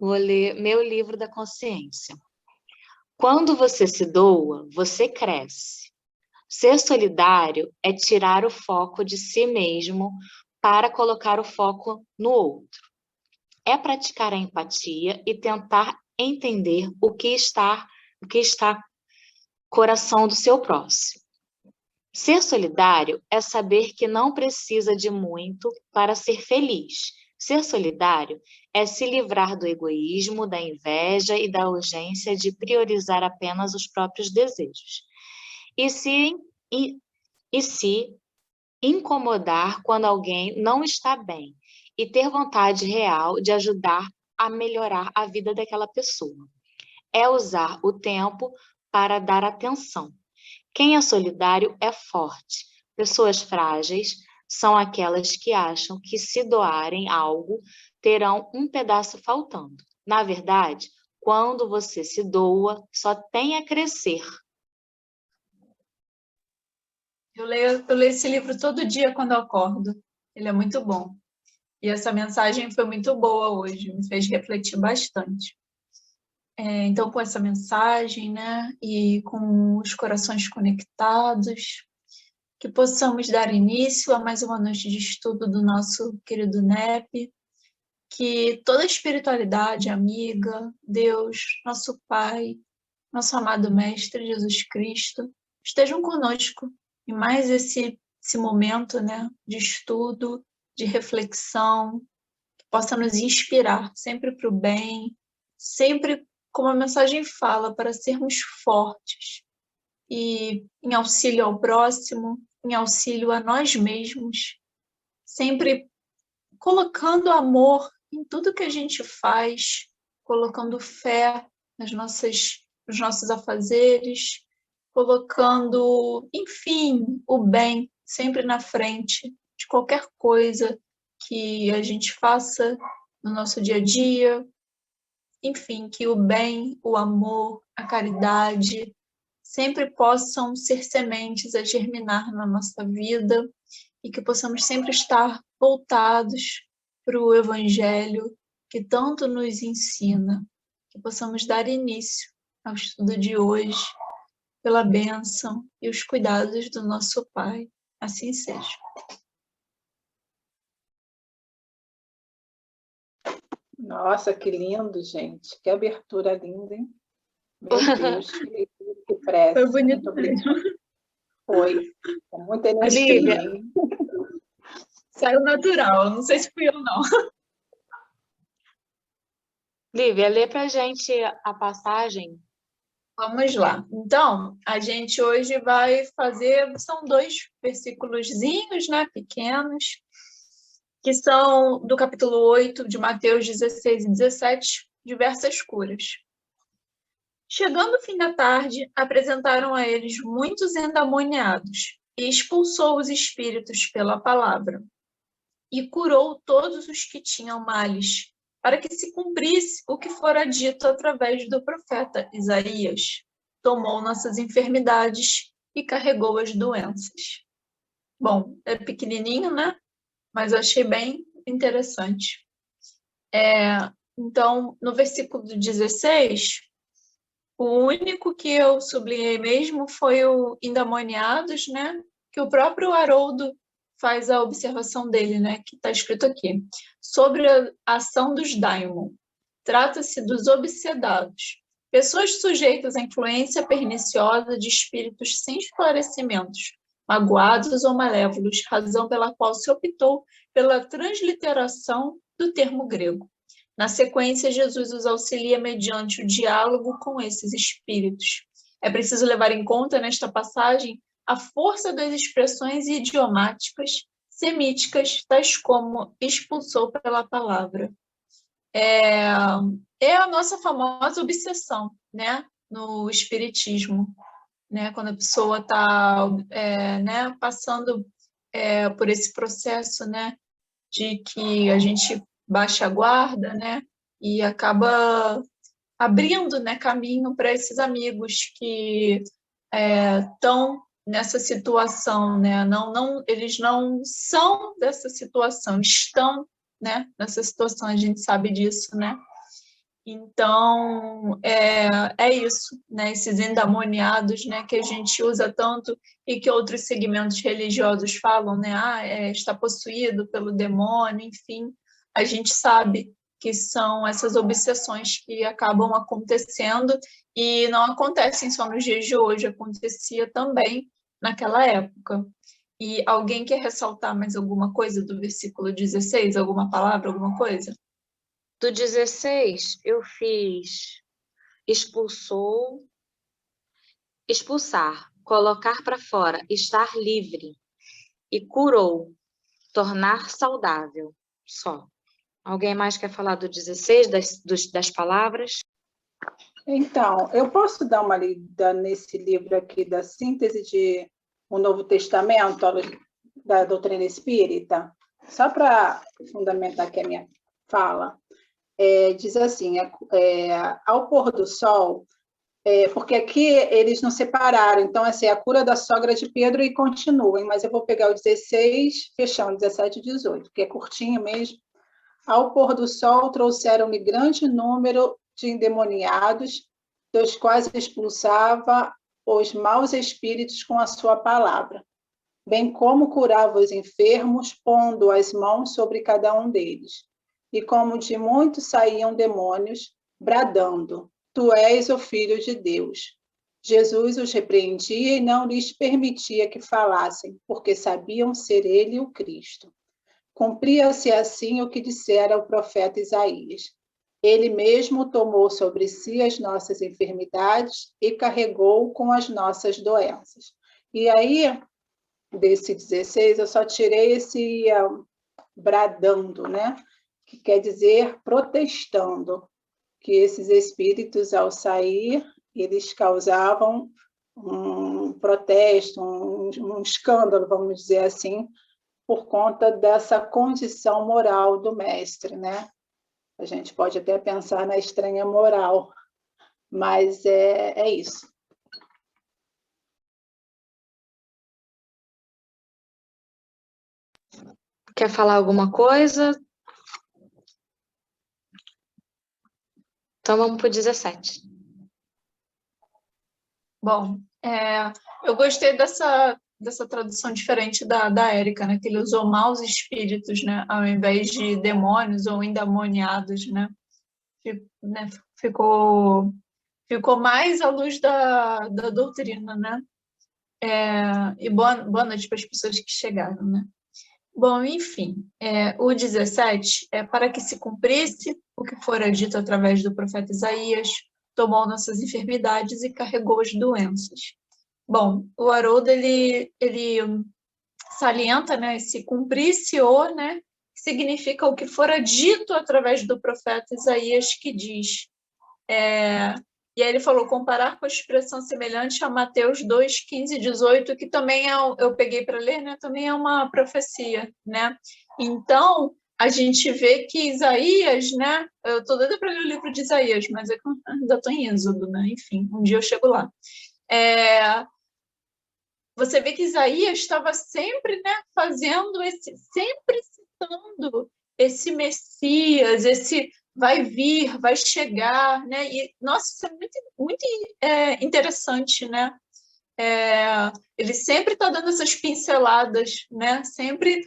Vou ler meu livro da consciência. Quando você se doa, você cresce. Ser solidário é tirar o foco de si mesmo para colocar o foco no outro. É praticar a empatia e tentar entender o que está no coração do seu próximo. Ser solidário é saber que não precisa de muito para ser feliz. Ser solidário é se livrar do egoísmo, da inveja e da urgência de priorizar apenas os próprios desejos. E se incomodar quando alguém não está bem e ter vontade real de ajudar a melhorar a vida daquela pessoa. É usar o tempo para dar atenção. Quem é solidário é forte. Pessoas frágeis são aquelas que acham que se doarem algo, terão um pedaço faltando. Na verdade, quando você se doa, só tem a crescer. Eu leio esse livro todo dia quando eu acordo. Ele é muito bom. E essa mensagem foi muito boa hoje, me fez refletir bastante. Então, com essa mensagem, né, e com os corações conectados, que possamos dar início a mais uma noite de estudo do nosso querido NEP, que toda a espiritualidade amiga, Deus, nosso Pai, nosso amado Mestre Jesus Cristo, estejam conosco em mais esse momento, né, de estudo, de reflexão, que possa nos inspirar sempre para o bem, sempre, como a mensagem fala, para sermos fortes e em auxílio ao próximo, em auxílio a nós mesmos, sempre colocando amor em tudo que a gente faz, colocando fé nos nossos afazeres, colocando, enfim, o bem sempre na frente de qualquer coisa que a gente faça no nosso dia a dia. Enfim, que o bem, o amor, a caridade sempre possam ser sementes a germinar na nossa vida e que possamos sempre estar voltados para o Evangelho que tanto nos ensina, que possamos dar início ao estudo de hoje pela bênção e os cuidados do nosso Pai. Assim seja. Nossa, que lindo, gente. Que abertura linda, hein? Meu Deus, que leitura, que prece. Foi bonito mesmo. Foi. Com muita Lívia, energia, hein? Saiu natural, não sei se fui eu, não. Lívia, lê pra gente a passagem. Vamos lá. Então, a gente hoje vai fazer, são 2 versículozinhos, né, pequenos, que são do capítulo 8 de Mateus 16 e 17, diversas curas. Chegando o fim da tarde, apresentaram a eles muitos endemoniados e expulsou os espíritos pela palavra. E curou todos os que tinham males, para que se cumprisse o que fora dito através do profeta Isaías. Tomou nossas enfermidades e carregou as doenças. Bom, é pequenininho, né? Mas eu achei bem interessante. Então, no versículo 16, o único que eu sublinhei mesmo foi o endemoniados, né? Que o próprio Haroldo faz a observação dele, né? Que está escrito aqui. Sobre a ação dos daimon. Trata-se dos obsedados. Pessoas sujeitas à influência perniciosa de espíritos sem esclarecimentos, magoados ou malévolos, razão pela qual se optou pela transliteração do termo grego. Na sequência, Jesus os auxilia mediante o diálogo com esses espíritos. É preciso levar em conta, nesta passagem, a força das expressões idiomáticas semíticas, tais como expulsou pela palavra. É a nossa famosa obsessão, né, no espiritismo, né, quando a pessoa está né, passando por esse processo, né, de que a gente baixa a guarda, né, e acaba abrindo, né, caminho para esses amigos que estão nessa situação, né, eles não são dessa situação, estão, né, nessa situação, a gente sabe disso, né, Então, é isso, né? Esses endemoniados, né, que a gente usa tanto e que outros segmentos religiosos falam, né? Está possuído pelo demônio, enfim. A gente sabe que são essas obsessões que acabam acontecendo e não acontecem só nos dias de hoje, acontecia também naquela época. E alguém quer ressaltar mais alguma coisa do versículo 16? Alguma palavra, alguma coisa? Do 16, eu fiz expulsou, expulsar, colocar para fora, estar livre. E curou, tornar saudável. Só. Alguém mais quer falar do 16, das palavras? Então, eu posso dar uma lida nesse livro aqui da síntese de O Novo Testamento, da doutrina espírita? Só para fundamentar aqui a minha fala. Diz assim, ao pôr do sol, porque aqui eles não separaram, então, assim, a cura da sogra de Pedro e continuem, mas eu vou pegar o 16, fechando 17 e 18, que é curtinho mesmo. Ao pôr do sol, trouxeram-lhe grande número de endemoniados, dos quais expulsava os maus espíritos com a sua palavra, bem como curava os enfermos, pondo as mãos sobre cada um deles. E como de muitos saíam demônios, bradando: Tu és o Filho de Deus. Jesus os repreendia e não lhes permitia que falassem, porque sabiam ser ele o Cristo. Cumpria-se assim o que dissera o profeta Isaías. Ele mesmo tomou sobre si as nossas enfermidades e carregou com as nossas doenças. E aí, desse 16, eu só tirei esse bradando, né? Que quer dizer protestando, que esses espíritos, ao sair, eles causavam um protesto, um escândalo, vamos dizer assim, por conta dessa condição moral do mestre, né? A gente pode até pensar na estranha moral, mas é isso. Quer falar alguma coisa? Então vamos para o 17. Bom, eu gostei dessa tradução diferente da Érica, né? Que ele usou maus espíritos, né? Ao invés de demônios ou endemoniados, né? Ficou mais à luz da doutrina, né? E boa noite para as pessoas que chegaram, né? Bom, enfim, o 17 é para que se cumprisse o que fora dito através do profeta Isaías, tomou nossas enfermidades e carregou as doenças. Bom, o Haroldo, ele salienta, né, esse cumprisse-o, né, que significa o que fora dito através do profeta Isaías, que diz. E aí ele falou, comparar com a expressão semelhante a Mateus 2, 15 e 18, que também eu peguei para ler, né, também é uma profecia, né? Então, a gente vê que Isaías, né, eu estou doida para ler o livro de Isaías, mas eu ainda estou em Êxodo, né? Enfim, um dia eu chego lá. Você vê que Isaías estava sempre, né, sempre citando esse Messias, esse vai vir, vai chegar, né? E nossa, isso é muito, muito interessante, né? Ele sempre está dando essas pinceladas, né? Sempre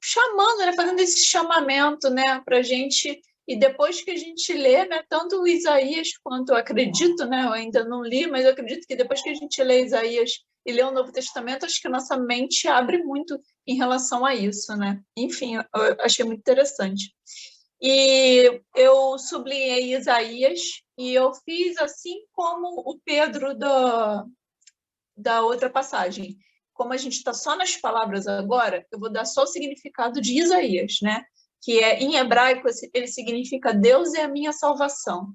chamando, né? Fazendo esse chamamento, né? Para a gente. E depois que a gente lê, né, tanto o Isaías quanto eu acredito, né, eu ainda não li, mas eu acredito que depois que a gente lê Isaías e lê o Novo Testamento, acho que a nossa mente abre muito em relação a isso, né? Enfim, eu achei muito interessante. E eu sublinhei Isaías e eu fiz assim como o Pedro da outra passagem. Como a gente está só nas palavras agora, eu vou dar só o significado de Isaías, né? Que em hebraico ele significa Deus é a minha salvação,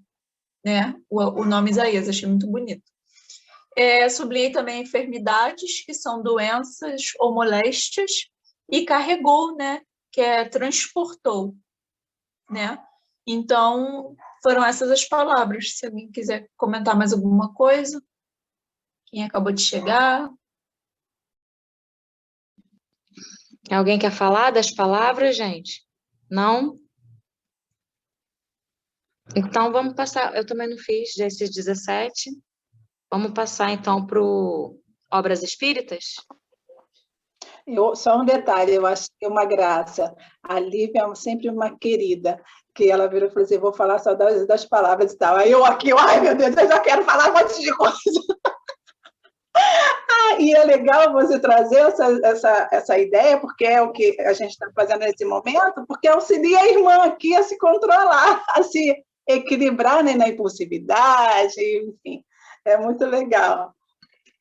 né? O nome Isaías, achei muito bonito. Sublinhei também enfermidades, que são doenças ou moléstias, e carregou, né? Que transportou, né? Então, foram essas as palavras. Se alguém quiser comentar mais alguma coisa, quem acabou de chegar. Alguém quer falar das palavras, gente? Não? Então, vamos passar, eu também não fiz desses 17. Vamos passar, então, para Obras Espíritas? Só um detalhe, eu acho que é uma graça. A Lívia é sempre uma querida, que ela virou e falou assim, vou falar só das palavras e tal. Aí eu aqui, ai meu Deus, eu já quero falar um monte de coisa. E é legal você trazer essa ideia, porque é o que a gente está fazendo nesse momento, porque auxilia a irmã aqui a se controlar, a se equilibrar, né, na impulsividade, enfim. É muito legal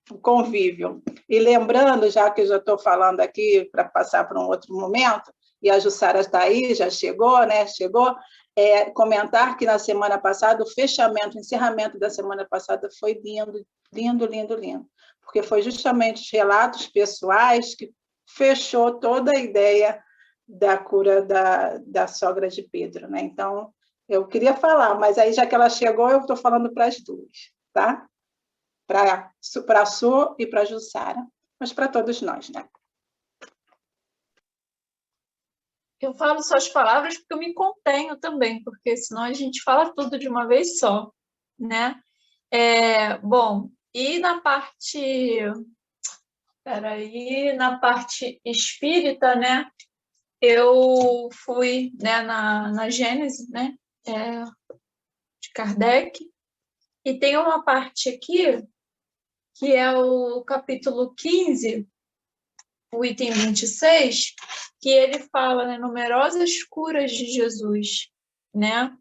o convívio. E lembrando, já que eu já estou falando aqui para passar para um outro momento, e a Jussara está aí, já chegou, né? Chegou, comentar que na semana passada, o encerramento da semana passada foi lindo, lindo, lindo, lindo, porque foi justamente os relatos pessoais que fechou toda a ideia da cura da sogra de Pedro, né? Então, eu queria falar, mas aí, já que ela chegou, eu estou falando para as duas, tá? Para a Su e para a Jussara, mas para todos nós, né? Eu falo só as palavras porque eu me contenho também, porque senão a gente fala tudo de uma vez só, né? Bom, e na parte espírita, né? Eu fui, né, na Gênese, né? De Kardec, e tem uma parte aqui que é o capítulo 15, o item 26, que ele fala, né, numerosas curas de Jesus, né?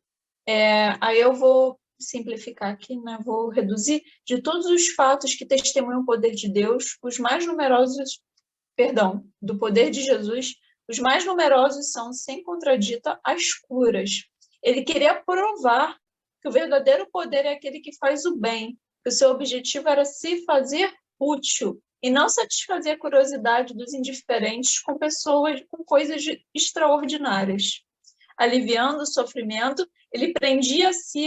Aí eu vou simplificar aqui, né? Vou reduzir de todos os fatos que testemunham o poder de Deus, os mais numerosos, do poder de Jesus, os mais numerosos são, sem contradita, as curas. Ele queria provar que o verdadeiro poder é aquele que faz o bem, que o seu objetivo era se fazer útil e não satisfazer a curiosidade dos indiferentes com coisas extraordinárias. Aliviando o sofrimento, ele prendia a si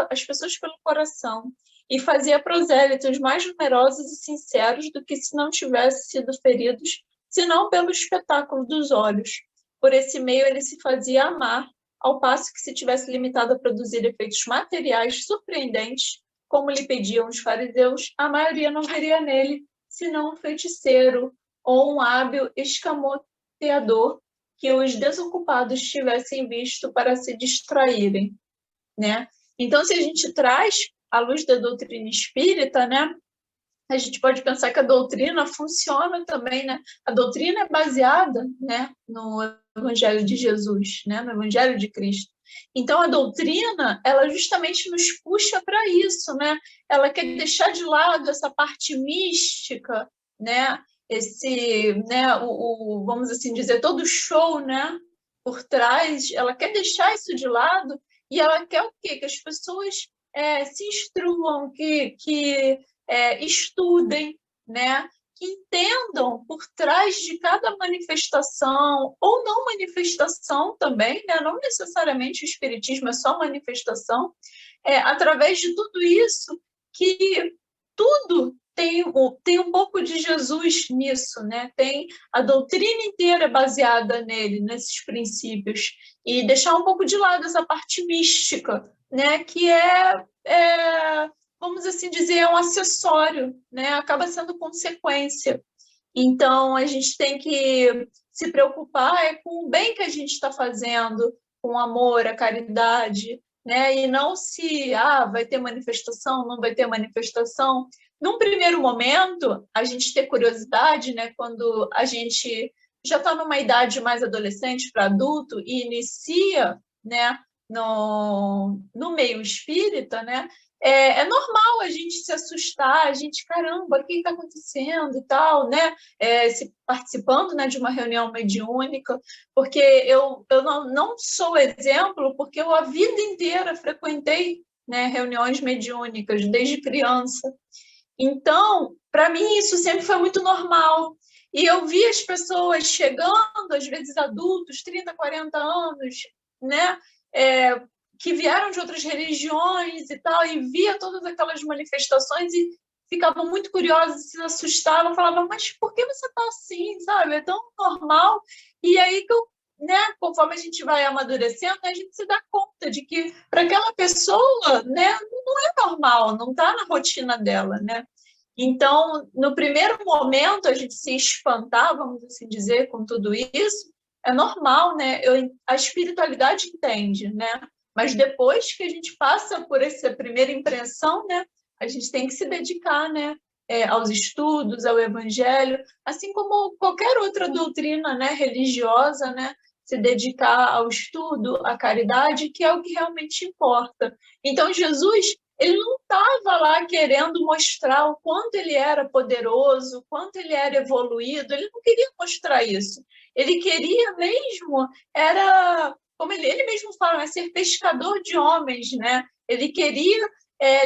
as pessoas pelo coração e fazia prosélitos mais numerosos e sinceros do que se não tivessem sido feridos, senão pelo espetáculo dos olhos. Por esse meio, ele se fazia amar, ao passo que, se tivesse limitado a produzir efeitos materiais surpreendentes, como lhe pediam os fariseus, a maioria não veria nele senão um feiticeiro ou um hábil escamoteador que os desocupados tivessem visto para se distraírem, né? Então, se a gente traz à luz da doutrina espírita, né, a gente pode pensar que a doutrina funciona também, né? A doutrina é baseada, né, no Evangelho de Jesus, né, no Evangelho de Cristo. Então, a doutrina, ela justamente nos puxa para isso, né? Ela quer deixar de lado essa parte mística, né? Né, vamos assim dizer, todo o show, né, por trás. Ela quer deixar isso de lado e ela quer o quê? Que as pessoas se instruam, que estudem, né? Que entendam por trás de cada manifestação, ou não manifestação também, né? Não necessariamente o espiritismo é só manifestação, através de tudo isso, que tudo tem um pouco de Jesus nisso, né? Tem a doutrina inteira baseada nele, nesses princípios, e deixar um pouco de lado essa parte mística, né? Que vamos assim dizer, é um acessório, né? Acaba sendo consequência. Então, a gente tem que se preocupar com o bem que a gente está fazendo, com o amor, a caridade, né? E não se, vai ter manifestação, não vai ter manifestação. Num primeiro momento, a gente ter curiosidade, né? Quando a gente já está numa idade mais adolescente para adulto e inicia, né? No meio espírita, né? É normal a gente se assustar, a gente, caramba, o que está acontecendo e tal, né? Participando, né, de uma reunião mediúnica, porque eu não sou exemplo, porque eu a vida inteira frequentei, né, reuniões mediúnicas, desde criança. Então, para mim, isso sempre foi muito normal. E eu vi as pessoas chegando, às vezes adultos, 30, 40 anos, né? Que vieram de outras religiões e tal, e via todas aquelas manifestações e ficavam muito curiosas, se assustavam, falavam, mas por que você está assim, sabe? É tão normal. E aí que eu né, conforme a gente vai amadurecendo, a gente se dá conta de que para aquela pessoa, né, não é normal, não está na rotina dela, né? Então, no primeiro momento, a gente se espantar, vamos assim dizer, com tudo isso, é normal, né? A espiritualidade entende, né? Mas depois que a gente passa por essa primeira impressão, né, a gente tem que se dedicar, né, aos estudos, ao evangelho, assim como qualquer outra doutrina, né, religiosa, né, se dedicar ao estudo, à caridade, que é o que realmente importa. Então, Jesus, ele não estava lá querendo mostrar o quanto ele era poderoso, o quanto ele era evoluído, ele não queria mostrar isso. Ele queria mesmo, era, como ele mesmo fala, ser pescador de homens, né? Ele queria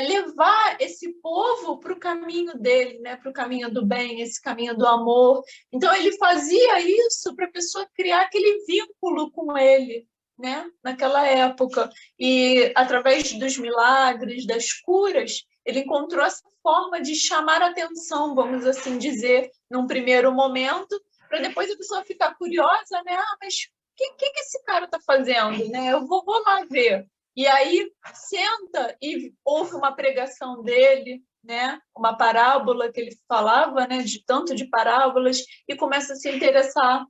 levar esse povo para o caminho dele, né? Para o caminho do bem, esse caminho do amor. Então, ele fazia isso para a pessoa criar aquele vínculo com ele, né? Naquela época. E, através dos milagres, das curas, ele encontrou essa forma de chamar a atenção, vamos assim dizer, num primeiro momento, para depois a pessoa ficar curiosa, né? Ah, mas o que esse cara está fazendo? Né? Eu vou lá ver. E aí senta e ouve uma pregação dele, né? Uma parábola que ele falava, né? De tanto de parábolas, e começa a se interessar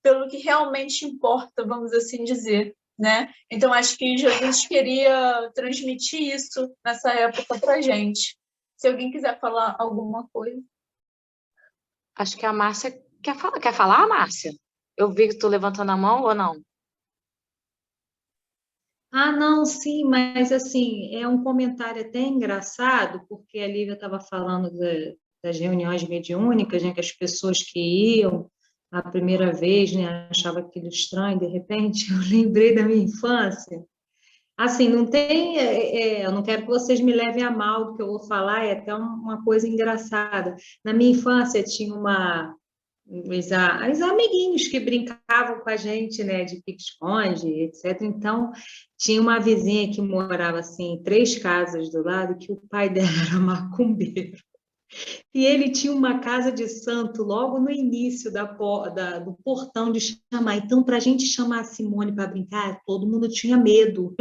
pelo que realmente importa, vamos assim dizer, né? Então acho que Jesus queria transmitir isso nessa época para a gente. Se alguém quiser falar alguma coisa. Acho que a Márcia quer falar, Márcia? Eu vi que tu levantando a mão ou não? Ah, não, sim, mas assim, é um comentário até engraçado, porque a Lívia estava falando das reuniões mediúnicas, né, que as pessoas que iam a primeira vez, né, achavam aquilo estranho, de repente eu lembrei da minha infância. Assim, não tem, eu não quero que vocês me levem a mal do que eu vou falar, é até uma coisa engraçada. Na minha infância tinha os amiguinhos que brincavam com a gente, né, de pique-esconde, etc. Então, tinha uma vizinha que morava, assim, 3 casas do lado, que o pai dela era macumbeiro. E ele tinha uma casa de santo logo no início do portão de chamar. Então, para a gente chamar a Simone para brincar, todo mundo tinha medo.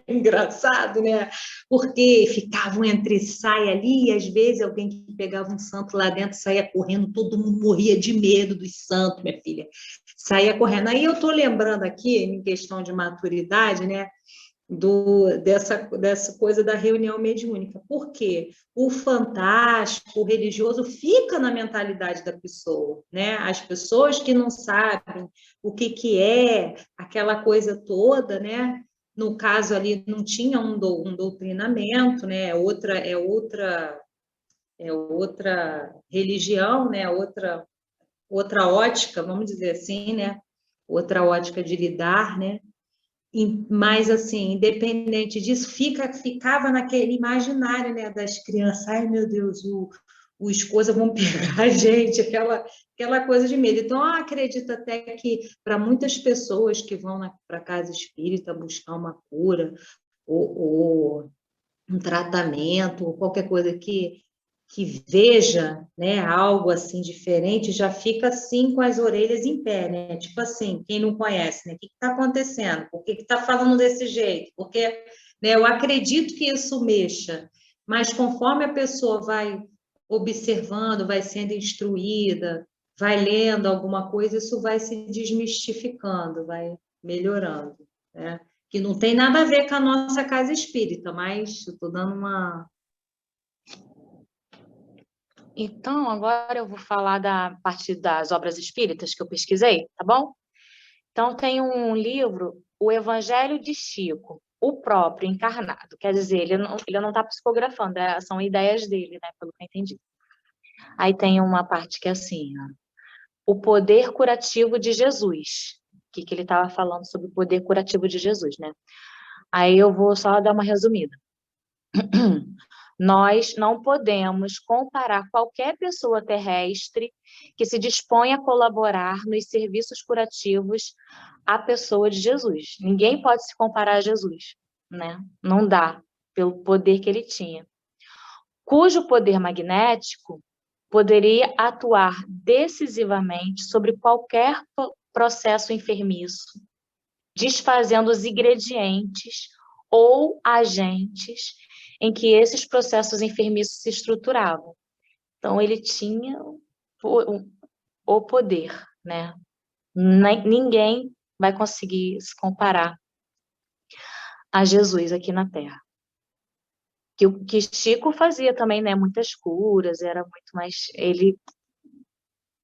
Engraçado, né? Porque ficavam entre saia ali, e às vezes alguém que pegava um santo lá dentro saía correndo, todo mundo morria de medo dos santos, minha filha. Saía correndo. Aí eu estou lembrando aqui, em questão de maturidade, né? Dessa coisa da reunião mediúnica, porque o fantástico, o religioso fica na mentalidade da pessoa, né? As pessoas que não sabem o que é aquela coisa toda, né? No caso ali não tinha um doutrinamento, né? É outra religião, né? Outra ótica, vamos dizer assim, né? Outra ótica de lidar, né? Mas, assim, independente disso, ficava naquele imaginário, né, das crianças. Ai, meu Deus, os coisas vão pegar a gente, aquela coisa de medo. Então, eu acredito até que para muitas pessoas que vão para a casa espírita buscar uma cura ou um tratamento, ou qualquer coisa que veja, né, algo assim diferente, já fica assim com as orelhas em pé, né? Tipo assim, quem não conhece, né? O que está acontecendo? Por que está falando desse jeito? Porque, né, eu acredito que isso mexa, mas conforme a pessoa vai observando, vai sendo instruída, vai lendo alguma coisa, isso vai se desmistificando, vai melhorando, né? Que não tem nada a ver com a nossa casa espírita, mas eu estou dando uma... Então, agora eu vou falar da parte das obras espíritas que eu pesquisei, tá bom? Então, tem um livro, O Evangelho de Chico, o próprio encarnado. Quer dizer, ele não está psicografando, são ideias dele, né? Pelo que eu entendi. Aí tem uma parte que é assim, ó, o poder curativo de Jesus. O que ele estava falando sobre o poder curativo de Jesus, né? Aí eu vou só dar uma resumida. Nós não podemos comparar qualquer pessoa terrestre que se dispõe a colaborar nos serviços curativos à pessoa de Jesus. Ninguém pode se comparar a Jesus, né? Não dá, pelo poder que ele tinha. Cujo poder magnético poderia atuar decisivamente sobre qualquer processo enfermiço, desfazendo os ingredientes ou agentes em que esses processos enfermiços se estruturavam. Então, ele tinha o poder, né? Ninguém vai conseguir se comparar a Jesus aqui na Terra. Que Chico fazia também, né? Muitas curas, era muito mais...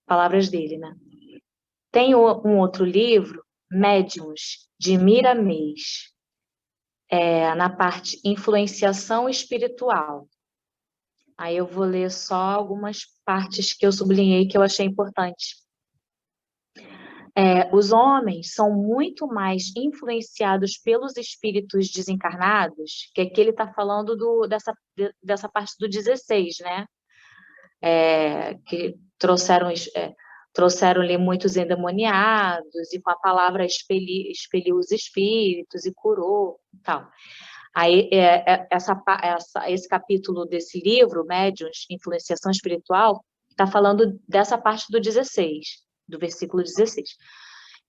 Palavras dele, né? Tem um outro livro, Médiuns, de Miramês, na parte influenciação espiritual. Aí eu vou ler só algumas partes que eu sublinhei que eu achei importante. Os homens são muito mais influenciados pelos espíritos desencarnados, que aqui ele está falando dessa parte do 16, né? Que trouxeram-lhe muitos endemoniados, e com a palavra expeliu os espíritos e curou, e tal. Aí, esse capítulo desse livro, Médiuns, Influenciação Espiritual, está falando dessa parte do 16, do versículo 16.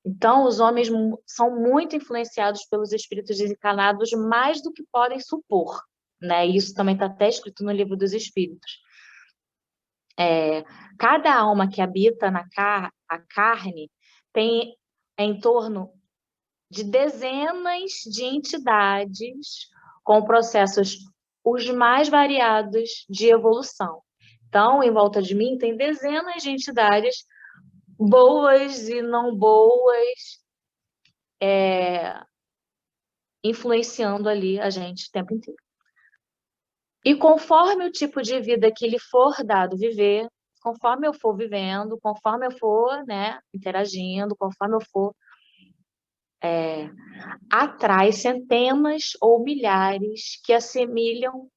Então, os homens são muito influenciados pelos espíritos desencarnados mais do que podem supor, né? Isso também está até escrito no Livro dos Espíritos. Cada alma que habita a carne tem em torno de dezenas de entidades com processos os mais variados de evolução. Então, em volta de mim, tem dezenas de entidades boas e não boas, influenciando ali a gente o tempo inteiro. E conforme o tipo de vida que lhe for dado viver, conforme eu for vivendo, conforme eu for, né, interagindo, conforme eu for, atrai centenas ou milhares que assimilam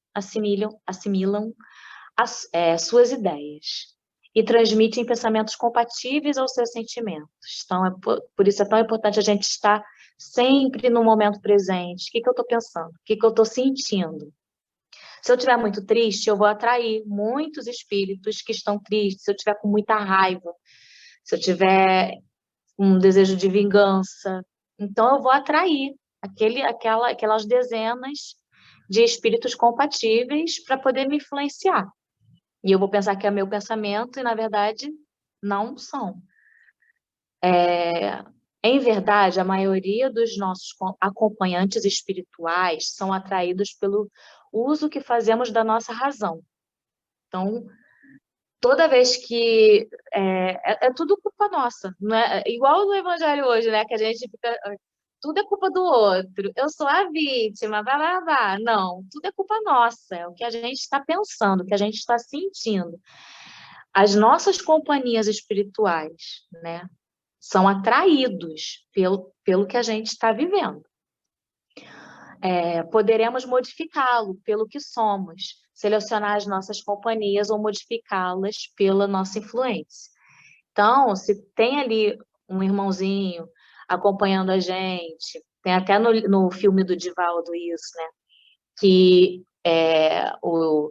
suas ideias e transmitem pensamentos compatíveis aos seus sentimentos. Então, por isso é tão importante a gente estar sempre no momento presente. O que eu estou pensando? O que eu estou sentindo? Se eu estiver muito triste, eu vou atrair muitos espíritos que estão tristes. Se eu estiver com muita raiva, se eu tiver um desejo de vingança, então eu vou atrair aquelas dezenas de espíritos compatíveis para poder me influenciar. E eu vou pensar que é meu pensamento e, na verdade, não são. Em verdade, a maioria dos nossos acompanhantes espirituais são atraídos pelo uso que fazemos da nossa razão. Então, toda vez que... É tudo culpa nossa, não é? Igual no Evangelho hoje, né? Que a gente fica... Tudo é culpa do outro. Eu sou a vítima, vá. Não, tudo é culpa nossa. É o que a gente está pensando, o que a gente está sentindo. As nossas companhias espirituais, né, são atraídos pelo que a gente está vivendo. Poderemos modificá-lo pelo que somos, selecionar as nossas companhias ou modificá-las pela nossa influência. Então, se tem ali um irmãozinho acompanhando a gente, tem até no filme do Divaldo isso, né? Que o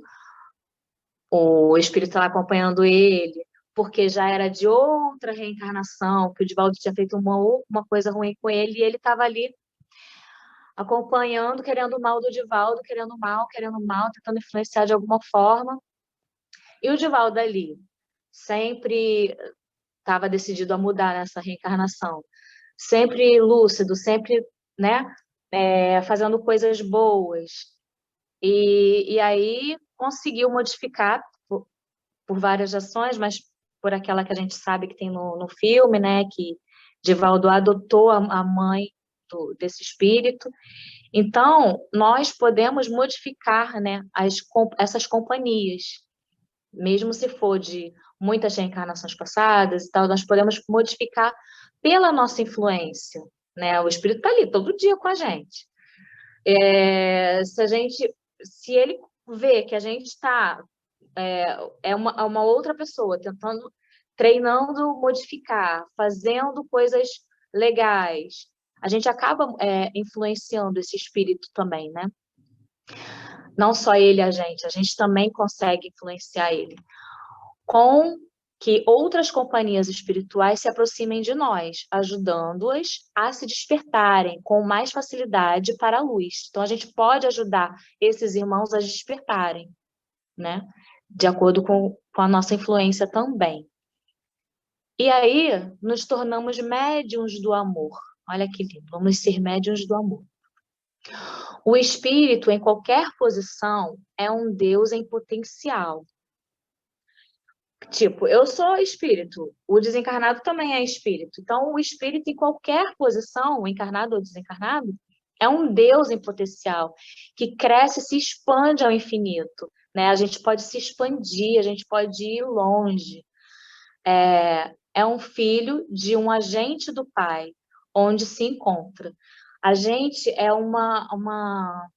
espírito está acompanhando ele, porque já era de outra reencarnação, que o Divaldo tinha feito uma coisa ruim com ele, e ele estava ali acompanhando, querendo o mal do Divaldo, querendo mal, tentando influenciar de alguma forma. E o Divaldo ali sempre estava decidido a mudar nessa reencarnação, sempre lúcido, sempre, né, fazendo coisas boas. E aí conseguiu modificar por várias ações, mas por aquela que a gente sabe que tem no filme, né, que Divaldo adotou a mãe desse espírito. Então, nós podemos modificar, né, essas companhias, mesmo se for de muitas reencarnações passadas e tal, nós podemos modificar pela nossa influência, né? O espírito está ali todo dia com a gente. Se ele vê que a gente está uma outra pessoa treinando modificar, fazendo coisas legais, a gente acaba influenciando esse espírito também, né? Não só ele, a gente também consegue influenciar ele com que outras companhias espirituais se aproximem de nós, ajudando-as a se despertarem com mais facilidade para a luz. Então, a gente pode ajudar esses irmãos a despertarem, né? De acordo com a nossa influência também. E aí, nos tornamos médiuns do amor. Olha que lindo, vamos ser médiuns do amor. O espírito, em qualquer posição, é um Deus em potencial. Tipo, eu sou espírito, o desencarnado também é espírito. Então, o espírito, em qualquer posição, encarnado ou desencarnado, é um Deus em potencial, que cresce e se expande ao infinito, né? A gente pode se expandir, a gente pode ir longe. É um filho de um agente do Pai, onde se encontra. A gente é uma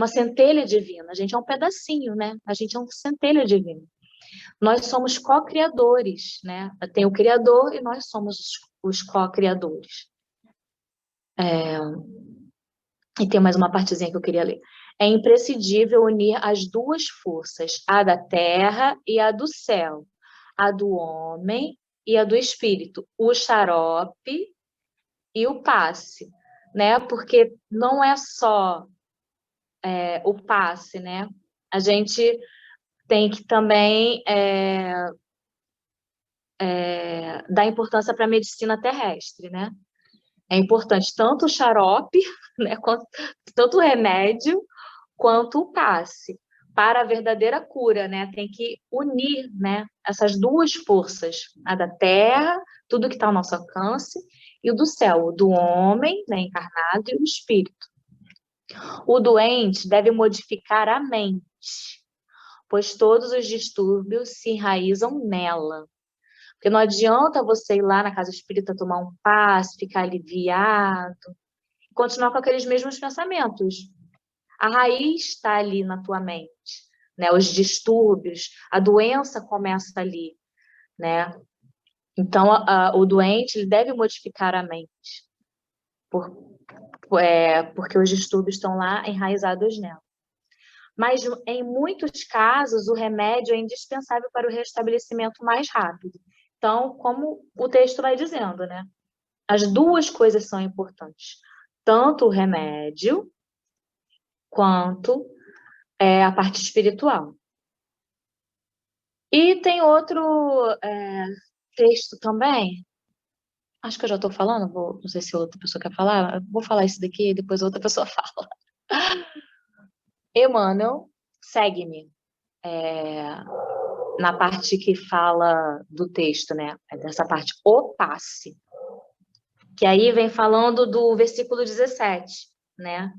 centelha divina, a gente é um pedacinho, né? A gente é uma centelha divina. Nós somos co-criadores, né? Tem o Criador e nós somos os co-criadores. E tem mais uma partezinha que eu queria ler. É imprescindível unir as duas forças, a da terra e a do céu, a do homem e a do espírito, o xarope e o passe, né? Porque não é só o passe, né? A gente tem que também dar importância para a medicina terrestre, né? É importante tanto o xarope, né, tanto o remédio, quanto o passe, para a verdadeira cura, né? Tem que unir, né, essas duas forças, a da terra, tudo que está ao nosso alcance, e o do céu, o do homem, né, encarnado, e o espírito. O doente deve modificar a mente, pois todos os distúrbios se enraizam nela. Porque não adianta você ir lá na casa espírita tomar um passe, ficar aliviado, e continuar com aqueles mesmos pensamentos. A raiz está ali na tua mente, né? Os distúrbios, a doença começa ali, né? Então, o doente ele deve modificar a mente, porque os distúrbios estão lá enraizados nela. Mas, em muitos casos, o remédio é indispensável para o restabelecimento mais rápido. Então, como o texto vai dizendo, né? As duas coisas são importantes. Tanto o remédio, quanto a parte espiritual. E tem outro texto também. Acho que eu já estou falando, não sei se outra pessoa quer falar. Vou falar isso daqui e depois outra pessoa fala. Emmanuel, segue-me. Na parte que fala do texto, né? Dessa parte, o passe. Que aí vem falando do versículo 17, né?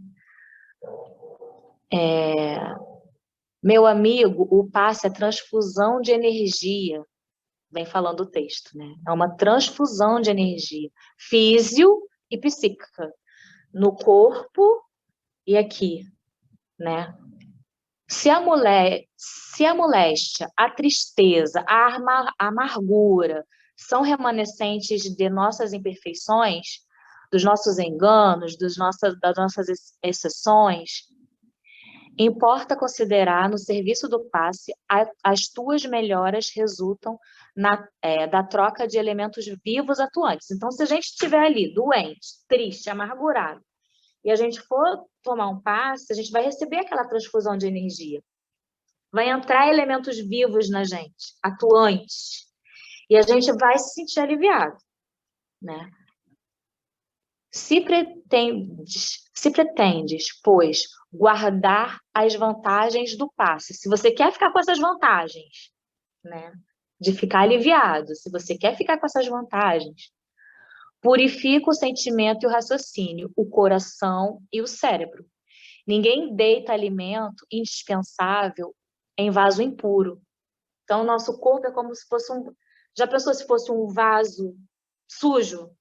Meu amigo, o passe é transfusão de energia. Vem falando o texto, né? É uma transfusão de energia, físico e psíquica, no corpo e aqui, né? Se a moléstia, a tristeza, a amargura são remanescentes de nossas imperfeições, dos nossos enganos, das nossas exceções, importa considerar no serviço do passe as tuas melhoras resultam da troca de elementos vivos atuantes. Então, se a gente estiver ali doente, triste, amargurado, e a gente for tomar um passe, a gente vai receber aquela transfusão de energia. Vai entrar elementos vivos na gente, atuantes, e a gente vai se sentir aliviado, né? Se pretendes, pois, guardar as vantagens do passe, se você quer ficar com essas vantagens, né, de ficar aliviado, se você quer ficar com essas vantagens, purifica o sentimento e o raciocínio, o coração e o cérebro. Ninguém deita alimento indispensável em vaso impuro. Então, o nosso corpo é como se fosse Já pensou se fosse um vaso sujo?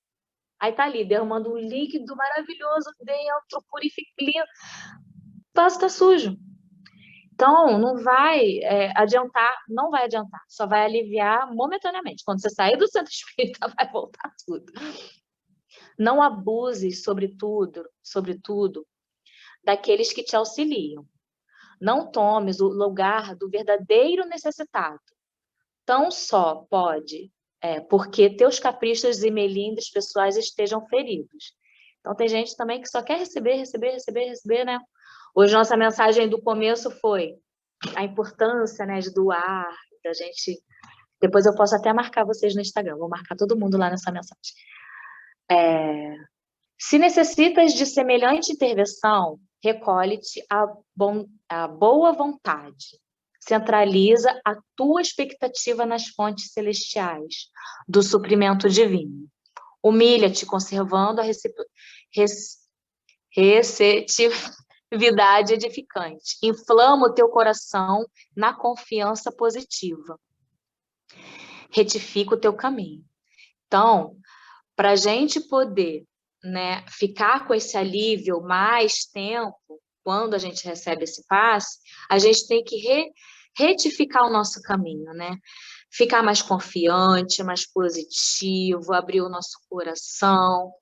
Aí tá ali, derramando um líquido maravilhoso dentro, purificando. O vaso tá sujo. Então, não vai adiantar, só vai aliviar momentaneamente. Quando você sair do centro espírita, vai voltar tudo. Não abuses, sobretudo, daqueles que te auxiliam. Não tomes o lugar do verdadeiro necessitado. tão só pode porque teus caprichos e melindres pessoais estejam feridos. Então, tem gente também que só quer receber, receber, receber, receber, né? Hoje, nossa mensagem do começo foi a importância, né, de doar, da gente... Depois eu posso até marcar vocês no Instagram, vou marcar todo mundo lá nessa mensagem. Se necessitas de semelhante intervenção, recolhe-te a boa vontade. Centraliza a tua expectativa nas fontes celestiais do suprimento divino. Humilha-te, conservando a receptividade edificante. Inflama o teu coração na confiança positiva. Retifica o teu caminho. Então, para a gente poder, né, ficar com esse alívio mais tempo, quando a gente recebe esse passe, a gente tem que retificar o nosso caminho, né? Ficar mais confiante, mais positivo, abrir o nosso coração.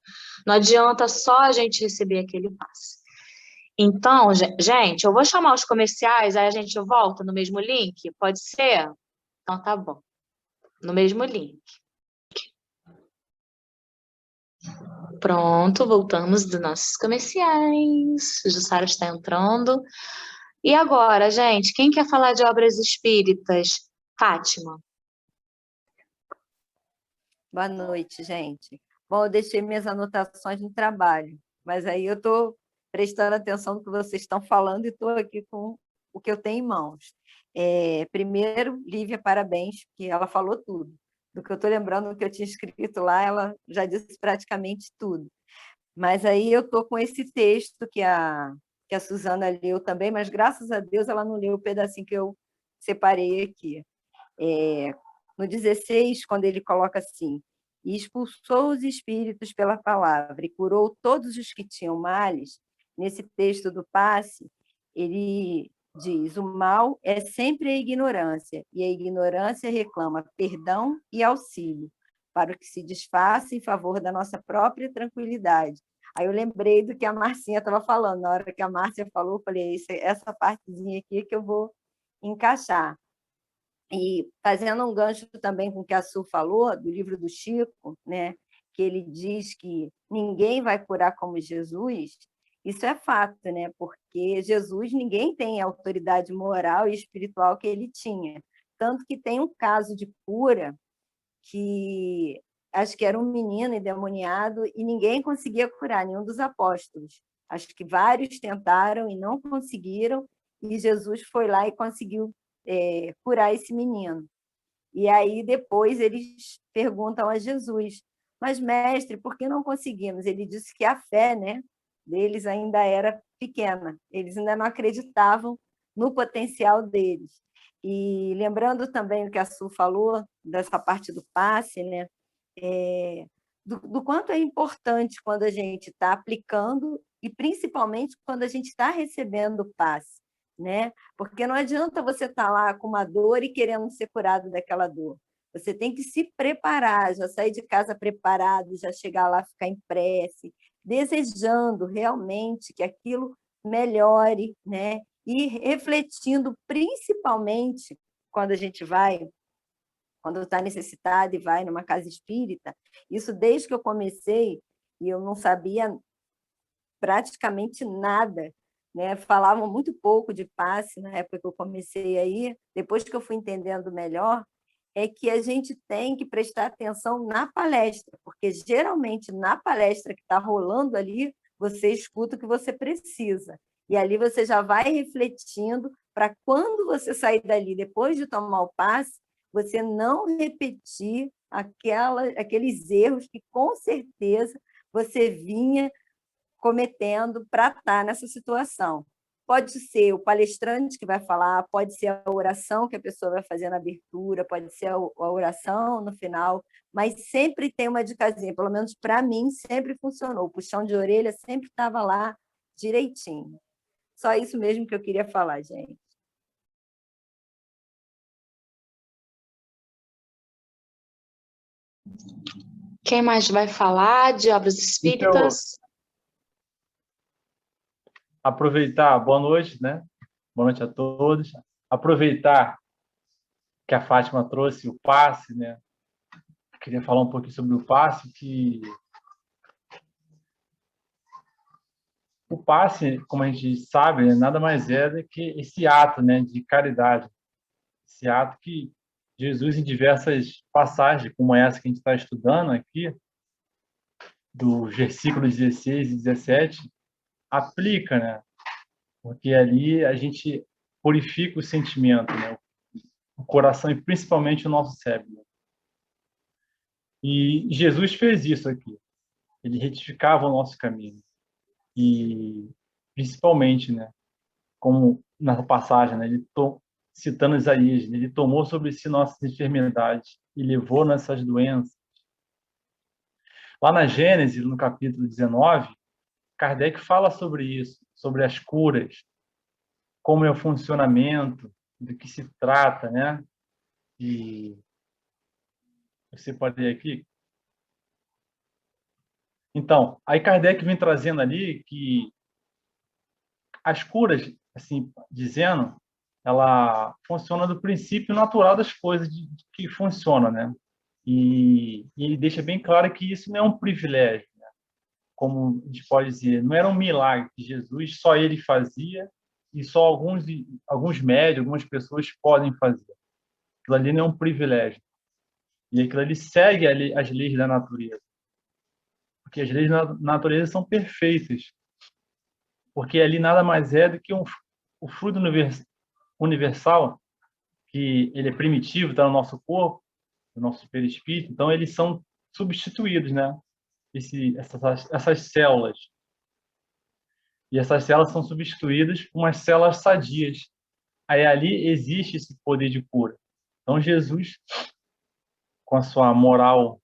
Não adianta só a gente receber aquele passe. Então, gente, eu vou chamar os comerciais, aí a gente volta no mesmo link? Pode ser? Então, tá bom. No mesmo link. Pronto, voltamos dos nossos comerciais. O Jussara está entrando. E agora, gente, quem quer falar de obras espíritas? Fátima. Boa noite, gente. Bom, eu deixei minhas anotações no trabalho, mas aí eu estou prestando atenção no que vocês estão falando e estou aqui com o que eu tenho em mãos. Primeiro, Lívia, parabéns, porque ela falou tudo. Do que eu estou lembrando, do que eu tinha escrito lá, ela já disse praticamente tudo. Mas aí eu estou com esse texto que a Suzana leu também, mas graças a Deus ela não leu o pedacinho que eu separei aqui. No 16, quando ele coloca assim, e expulsou os espíritos pela palavra e curou todos os que tinham males, nesse texto do passe, ele diz, o mal é sempre a ignorância, e a ignorância reclama perdão e auxílio, para o que se desfaça em favor da nossa própria tranquilidade. Aí eu lembrei do que a Marcinha estava falando, na hora que a Márcia falou, eu falei, essa partezinha aqui que eu vou encaixar. E fazendo um gancho também com o que a Su falou, do livro do Chico, né, que ele diz que ninguém vai curar como Jesus, isso é fato, né, porque Jesus, ninguém tem a autoridade moral e espiritual que ele tinha. Tanto que tem um caso de cura que acho que era um menino endemoniado e ninguém conseguia curar, nenhum dos apóstolos. Acho que vários tentaram e não conseguiram, e Jesus foi lá e conseguiu curar esse menino. E aí depois eles perguntam a Jesus, mas mestre, por que não conseguimos? Ele disse que a fé, né, deles ainda era pequena, eles ainda não acreditavam no potencial deles. E lembrando também o que a Su falou, dessa parte do passe, né, do quanto é importante quando a gente está aplicando e principalmente quando a gente está recebendo o passe, né? Porque não adianta você estar lá com uma dor e querendo ser curado daquela dor. Você tem que se preparar, já sair de casa preparado, já chegar lá, ficar em prece, desejando realmente que aquilo melhore, né? E refletindo principalmente quando a gente vai, quando está necessitado e vai numa casa espírita, isso desde que eu comecei, e eu não sabia praticamente nada, né? Falavam muito pouco de passe na época que eu comecei aí, depois que eu fui entendendo melhor, é que a gente tem que prestar atenção na palestra, porque geralmente na palestra que está rolando ali, você escuta o que você precisa. E ali você já vai refletindo para quando você sair dali, depois de tomar o passe, você não repetir aqueles erros que com certeza você vinha cometendo para estar nessa situação. Pode ser o palestrante que vai falar, pode ser a oração que a pessoa vai fazer na abertura, pode ser a oração no final, mas sempre tem uma dicasinha, pelo menos para mim sempre funcionou, o puxão de orelha sempre estava lá direitinho. Só isso mesmo que eu queria falar, gente. Quem mais vai falar de obras espíritas? Aproveitar, boa noite, né? Boa noite a todos. Aproveitar que a Fátima trouxe, o passe, né? Eu queria falar um pouquinho sobre o passe, que o passe, como a gente sabe, né, nada mais é do que esse ato, né, de caridade. Esse ato que Jesus, em diversas passagens, como essa que a gente está estudando aqui, dos versículos 16 e 17, aplica, né? Porque ali a gente purifica o sentimento, né? O coração e principalmente o nosso cérebro. E Jesus fez isso aqui. Ele retificava o nosso caminho. E principalmente, né? Como na passagem, né? Citando Isaías, ele tomou sobre si nossas enfermidades e levou nessas doenças. Lá na Gênesis, no capítulo 19, Kardec fala sobre isso, sobre as curas, como é o funcionamento, do que se trata, né? E você pode ir aqui? Então, aí Kardec vem trazendo ali que as curas, assim, dizendo, ela funciona do princípio natural das coisas que funciona, né? E ele deixa bem claro que isso não é um privilégio, né? Como a gente pode dizer, não era um milagre que Jesus só ele fazia e só alguns médios, algumas pessoas podem fazer. Aquilo ali não é um privilégio. E aquilo ali segue as leis da natureza. Porque as leis da natureza são perfeitas. Porque ali nada mais é do que o fruto universal, que ele é primitivo, está no nosso corpo, no nosso perispírito, então eles são substituídos, né? Essas células. E essas células são substituídas por umas células sadias. Aí ali existe esse poder de cura. Então Jesus, com a sua moral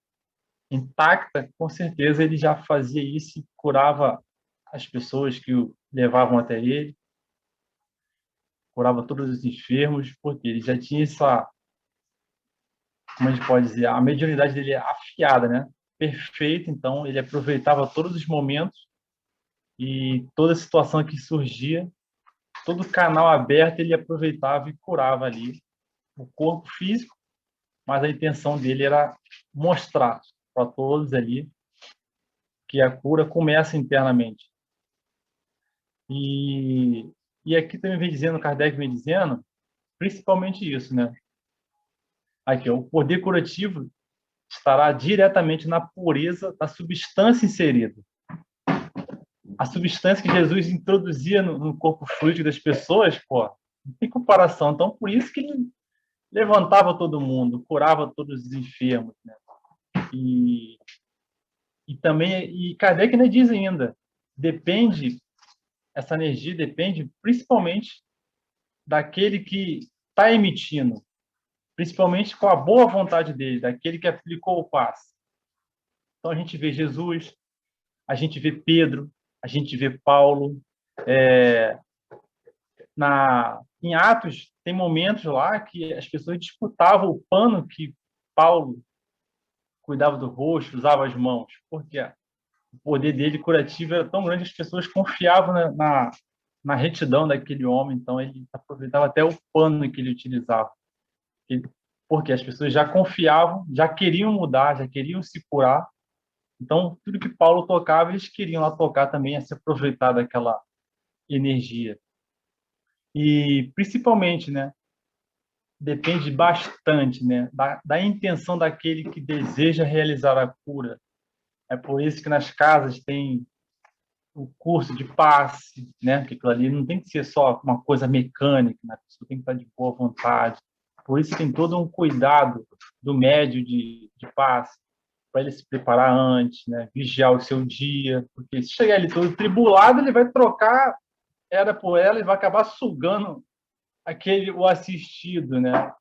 intacta, com certeza ele já fazia isso e curava as pessoas que o levavam até ele, curava todos os enfermos, porque ele já tinha essa, como a gente pode dizer, a mediunidade dele é afiada, né? Perfeita, então ele aproveitava todos os momentos e toda situação que surgia, todo canal aberto ele aproveitava e curava ali o corpo físico, mas a intenção dele era mostrar para todos ali que a cura começa internamente. E aqui também vem dizendo, Kardec vem dizendo, principalmente isso, né? Aqui, ó, o poder curativo estará diretamente na pureza da substância inserida. A substância que Jesus introduzia no corpo fluido das pessoas, pô, não tem comparação. Então, por isso que ele levantava todo mundo, curava todos os enfermos, né? E também, e Kardec ainda diz ainda, essa energia depende principalmente daquele que está emitindo, principalmente com a boa vontade dele, daquele que aplicou o passe. Então a gente vê Jesus, a gente vê Pedro, a gente vê Paulo. Em Atos, tem momentos lá que as pessoas disputavam o pano que Paulo cuidava do rosto, usava as mãos, porque o poder dele curativo era tão grande que as pessoas confiavam na retidão daquele homem, então ele aproveitava até o pano que ele utilizava. Porque as pessoas já confiavam, já queriam mudar, já queriam se curar. Então, tudo que Paulo tocava, eles queriam lá tocar também, a se aproveitar daquela energia. E, principalmente, né, depende bastante, né, da intenção daquele que deseja realizar a cura. É por isso que nas casas tem o curso de passe, né, que aquilo ali não tem que ser só uma coisa mecânica, né, a pessoa tem que estar de boa vontade. Por isso tem todo um cuidado do médio de passe, para ele se preparar antes, né, vigiar o seu dia, porque se chegar ali todo tribulado, ele vai trocar era por ela e vai acabar sugando o assistido, né?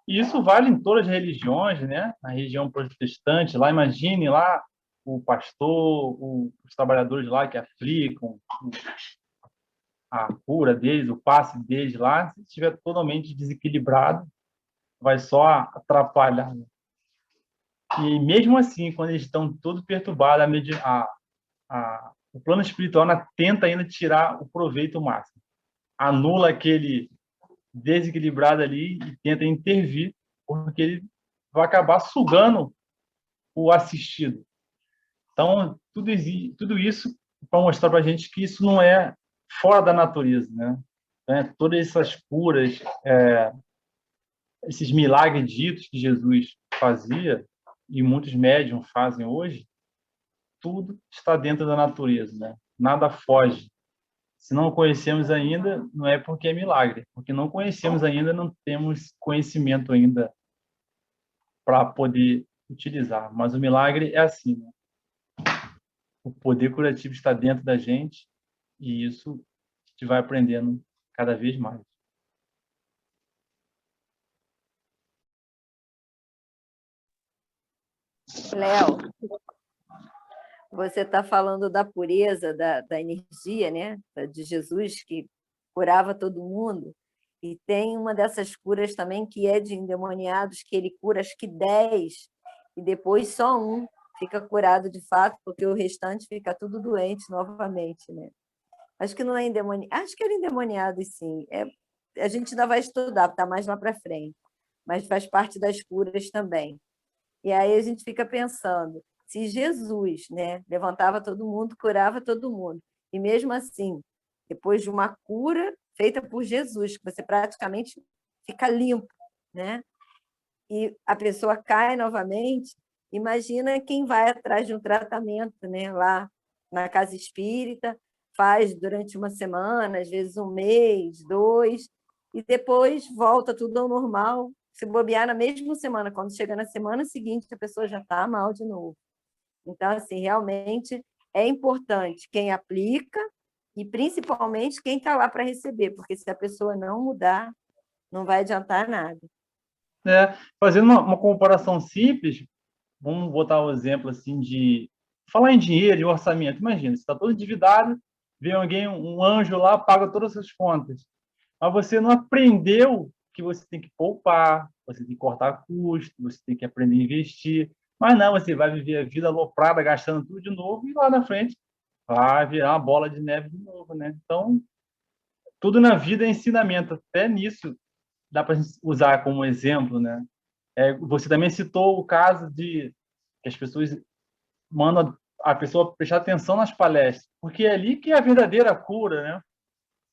E isso vale em todas as religiões, né? Na religião protestante, lá imagine lá o pastor, os trabalhadores lá que aplicam a cura deles, o passe deles lá, se estiver totalmente desequilibrado, vai só atrapalhar. E mesmo assim, quando eles estão todos perturbados, o plano espiritual tenta ainda tirar o proveito máximo. Anula aquele desequilibrado ali e tenta intervir porque ele vai acabar sugando o assistido. Então, tudo isso para mostrar para a gente que isso não é fora da natureza, né? Todas essas curas, esses milagres ditos que Jesus fazia, e muitos médiums fazem hoje, tudo está dentro da natureza, né? Nada foge. Se não conhecemos ainda, não é porque é milagre, porque não conhecemos ainda, não temos conhecimento ainda para poder utilizar. Mas o milagre é assim, né? O poder curativo está dentro da gente e isso a gente vai aprendendo cada vez mais. Léo, você está falando da pureza, da energia, né? De Jesus, que curava todo mundo. E tem uma dessas curas também que é de endemoniados, que ele cura acho que 10, e depois só um fica curado de fato, porque o restante fica tudo doente novamente, né? Acho que não é endemoniado, acho que era endemoniado, sim. A gente ainda vai estudar, está mais lá para frente, mas faz parte das curas também. E aí a gente fica pensando, se Jesus, né, levantava todo mundo, curava todo mundo, e mesmo assim, depois de uma cura feita por Jesus, que você praticamente fica limpo, né? E a pessoa cai novamente, imagina quem vai atrás de um tratamento, né, lá na casa espírita, faz durante uma semana, às vezes um mês, 2, e depois volta tudo ao normal. Se bobear na mesma semana, quando chega na semana seguinte, a pessoa já está mal de novo. Então, assim, realmente é importante quem aplica e principalmente quem está lá para receber, porque se a pessoa não mudar, não vai adiantar nada. Fazendo uma comparação simples, vamos botar um exemplo assim de falar em dinheiro, de orçamento. Imagina, você está todo endividado, vem alguém, um anjo lá, paga todas as suas contas. Mas você não aprendeu que você tem que poupar, você tem que cortar custo, você tem que aprender a investir. Mas não, você vai viver a vida aloprada, gastando tudo de novo, e lá na frente vai virar uma bola de neve de novo, né? Então, tudo na vida é ensinamento. Até nisso dá para usar como exemplo, né? Você também citou o caso de que as pessoas mandam a pessoa prestar atenção nas palestras, porque é ali que é a verdadeira cura, né?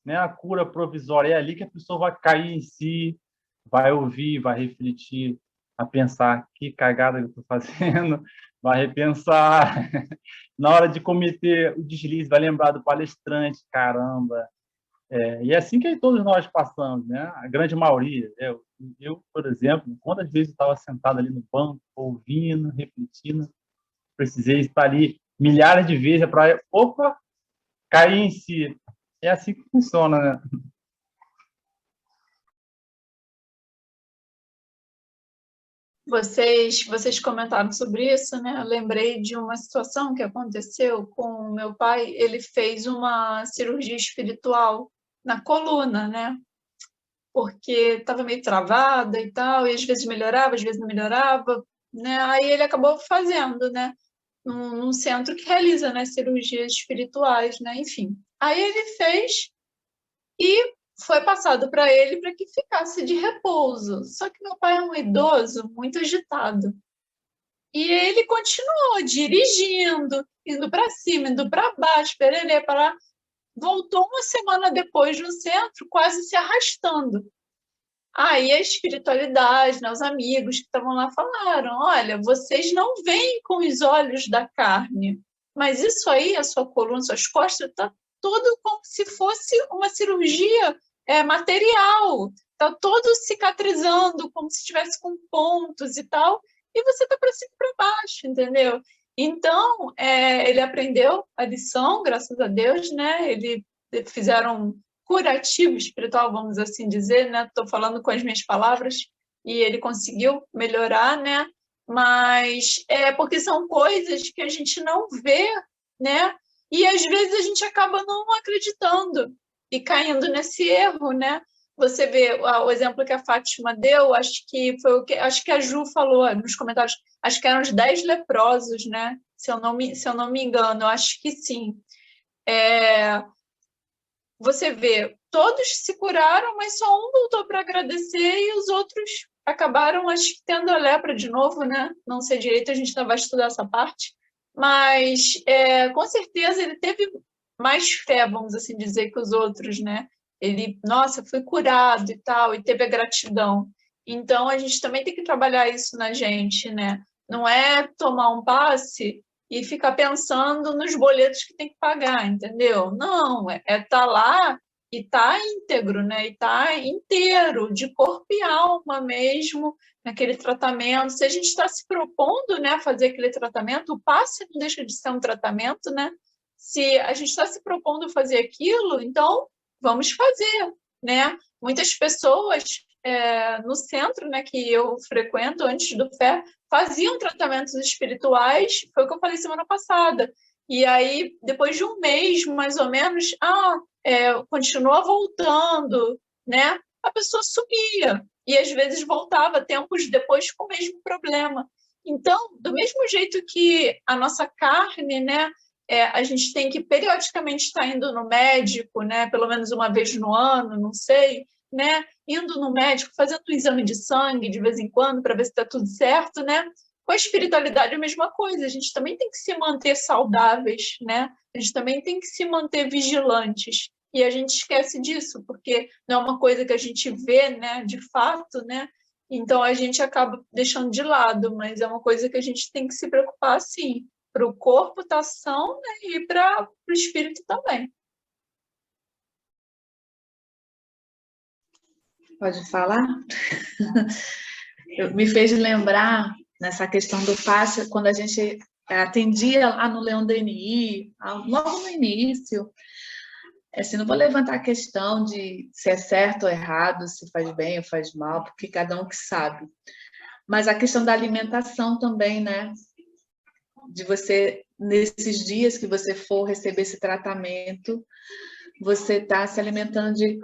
Não é a cura provisória, é ali que a pessoa vai cair em si, vai ouvir, vai refletir, a pensar que cagada que eu estou fazendo, vai repensar. Na hora de cometer o deslize, vai lembrar do palestrante, caramba. E é assim que todos nós passamos, né? A grande maioria. Eu, por exemplo, quantas vezes eu estava sentado ali no banco, ouvindo, refletindo, precisei estar ali milhares de vezes para, cair em si. É assim que funciona, né? Vocês comentaram sobre isso, né? Eu lembrei de uma situação que aconteceu com o meu pai. Ele fez uma cirurgia espiritual na coluna, né? Porque estava meio travada e tal, e às vezes melhorava, às vezes não melhorava, né? Aí ele acabou fazendo, né? Num centro que realiza, né, cirurgias espirituais, né? Enfim. Aí ele fez e foi passado para ele para que ficasse de repouso. Só que meu pai é um idoso muito agitado. E ele continuou dirigindo, indo para cima, indo para baixo, pererê, para lá. Voltou uma semana depois no centro, quase se arrastando. Aí a espiritualidade, né, os amigos que estavam lá falaram: olha, vocês não veem com os olhos da carne, mas isso aí, a sua coluna, suas costas, está tudo como se fosse uma cirurgia material, está todo cicatrizando, como se estivesse com pontos e tal, e você está para cima e para baixo, entendeu? Então, ele aprendeu a lição, graças a Deus, né? Fizeram curativo espiritual, vamos assim dizer, né? Estou falando com as minhas palavras, e ele conseguiu melhorar, né? Mas porque são coisas que a gente não vê, né? E às vezes a gente acaba não acreditando e caindo nesse erro, né? Você vê o exemplo que a Fátima deu, acho que a Ju falou nos comentários, acho que eram os 10 leprosos, né? Se eu não me engano, eu acho que sim. Você vê, todos se curaram, mas só um voltou para agradecer e os outros acabaram, acho que, tendo a lepra de novo, né? Não sei direito, a gente ainda vai estudar essa parte, mas com certeza ele teve mais fé, vamos assim dizer, que os outros, né? Ele, nossa, foi curado e tal, e teve a gratidão. Então, a gente também tem que trabalhar isso na gente, né? Não é tomar um passe e ficar pensando nos boletos que tem que pagar, entendeu? Não, tá lá e tá íntegro, né? E tá inteiro, de corpo e alma mesmo, naquele tratamento. Se a gente está se propondo, né, a fazer aquele tratamento, o passe não deixa de ser um tratamento, né? Se a gente está se propondo fazer aquilo, então vamos fazer, né? Muitas pessoas no centro, né, que eu frequento antes do FÉ, faziam tratamentos espirituais, foi o que eu falei semana passada. E aí, depois de um mês, mais ou menos, continua voltando, né? A pessoa sumia e às vezes voltava tempos depois com o mesmo problema. Então, do mesmo jeito que a nossa carne, né, a gente tem que periodicamente estar indo no médico, né, pelo menos uma vez no ano, não sei, né, indo no médico, fazendo um exame de sangue de vez em quando para ver se está tudo certo, né? Com a espiritualidade é a mesma coisa, a gente também tem que se manter saudáveis, né? A gente também tem que se manter vigilantes. E a gente esquece disso, porque não é uma coisa que a gente vê, né, de fato, né? Então a gente acaba deixando de lado, mas é uma coisa que a gente tem que se preocupar, sim, para o corpo estar são, né, e para o espírito também. Pode falar? Me fez lembrar nessa questão do passe, quando a gente atendia lá no Leão DNI, logo no início. Assim, não vou levantar a questão de se é certo ou errado, se faz bem ou faz mal, porque cada um que sabe. Mas a questão da alimentação também, né? De você, nesses dias que você for receber esse tratamento, você está se alimentando de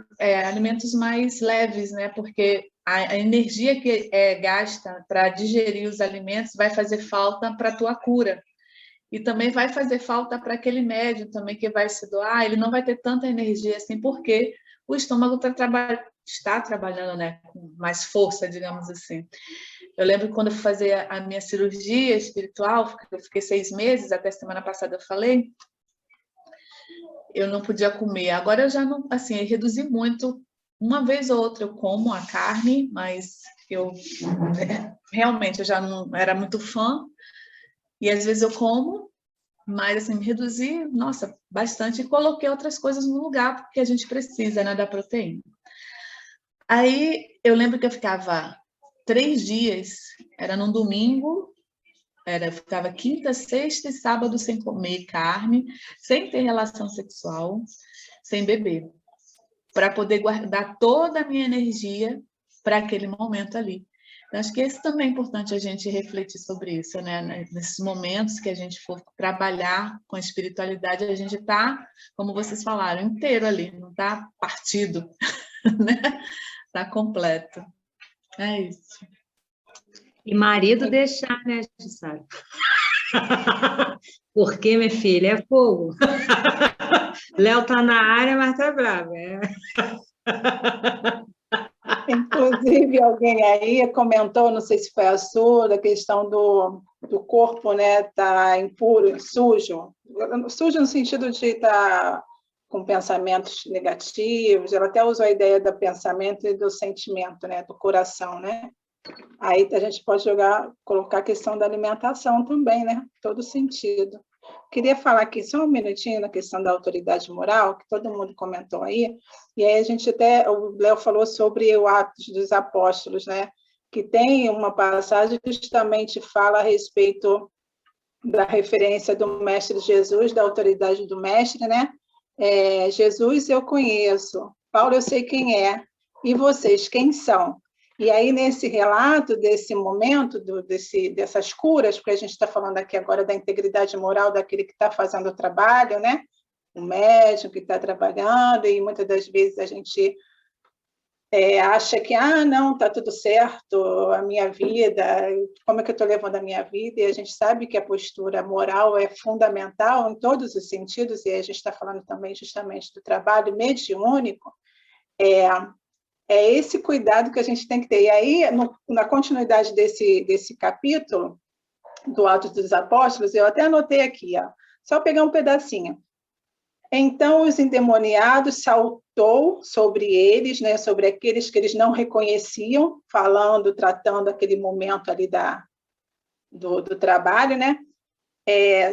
alimentos mais leves, né? Porque a energia que é gasta para digerir os alimentos vai fazer falta para a tua cura. E também vai fazer falta para aquele médium também que vai se doar, ele não vai ter tanta energia assim, porque o estômago está trabalhando, né, com mais força, digamos assim. Eu lembro que quando eu fui fazer a minha cirurgia espiritual, eu fiquei 6 meses, até semana passada eu falei, eu não podia comer. Agora eu já não, assim, eu reduzi muito. Uma vez ou outra eu como a carne, mas eu realmente eu já não era muito fã. E às vezes eu como, mas assim, me reduzi, nossa, bastante, e coloquei outras coisas no lugar, porque a gente precisa, né, da proteína. Aí eu lembro que eu ficava 3 dias, era num domingo, eu ficava quinta, sexta e sábado sem comer carne, sem ter relação sexual, sem beber, para poder guardar toda a minha energia para aquele momento ali. Então, acho que esse também é importante a gente refletir sobre isso, né? Nesses momentos que a gente for trabalhar com a espiritualidade, a gente está, como vocês falaram, inteiro ali, não está partido, né? Está completo. É isso. E marido deixar, né, Jussara? Porque, minha filha, é fogo. Léo tá na área, mas tá bravo. Inclusive, alguém aí comentou, não sei se foi a sua, da questão do corpo, né, tá impuro, sujo. Sujo no sentido de estar com pensamentos negativos. Ela até usou a ideia do pensamento e do sentimento, né, do coração, né? Aí a gente pode colocar a questão da alimentação também, né? Todo sentido. Queria falar aqui só um minutinho na questão da autoridade moral, que todo mundo comentou aí, e aí a gente o Léo falou sobre o Atos dos Apóstolos, né? Que tem uma passagem que justamente fala a respeito da referência do Mestre Jesus, da autoridade do Mestre, né? Jesus eu conheço, Paulo eu sei quem é, e vocês quem são? E aí, nesse relato, desse momento, dessas curas, porque a gente está falando aqui agora da integridade moral daquele que está fazendo o trabalho, né? O médico que está trabalhando, e muitas das vezes a gente acha que, não, está tudo certo, a minha vida, como é que eu estou levando a minha vida? E a gente sabe que a postura moral é fundamental em todos os sentidos, e a gente está falando também justamente do trabalho mediúnico, é esse cuidado que a gente tem que ter. E aí, na continuidade desse capítulo, do Atos dos Apóstolos, eu até anotei aqui, ó, só pegar um pedacinho. Então, os endemoniados saltou sobre eles, né, sobre aqueles que eles não reconheciam, falando, tratando aquele momento ali do trabalho, né,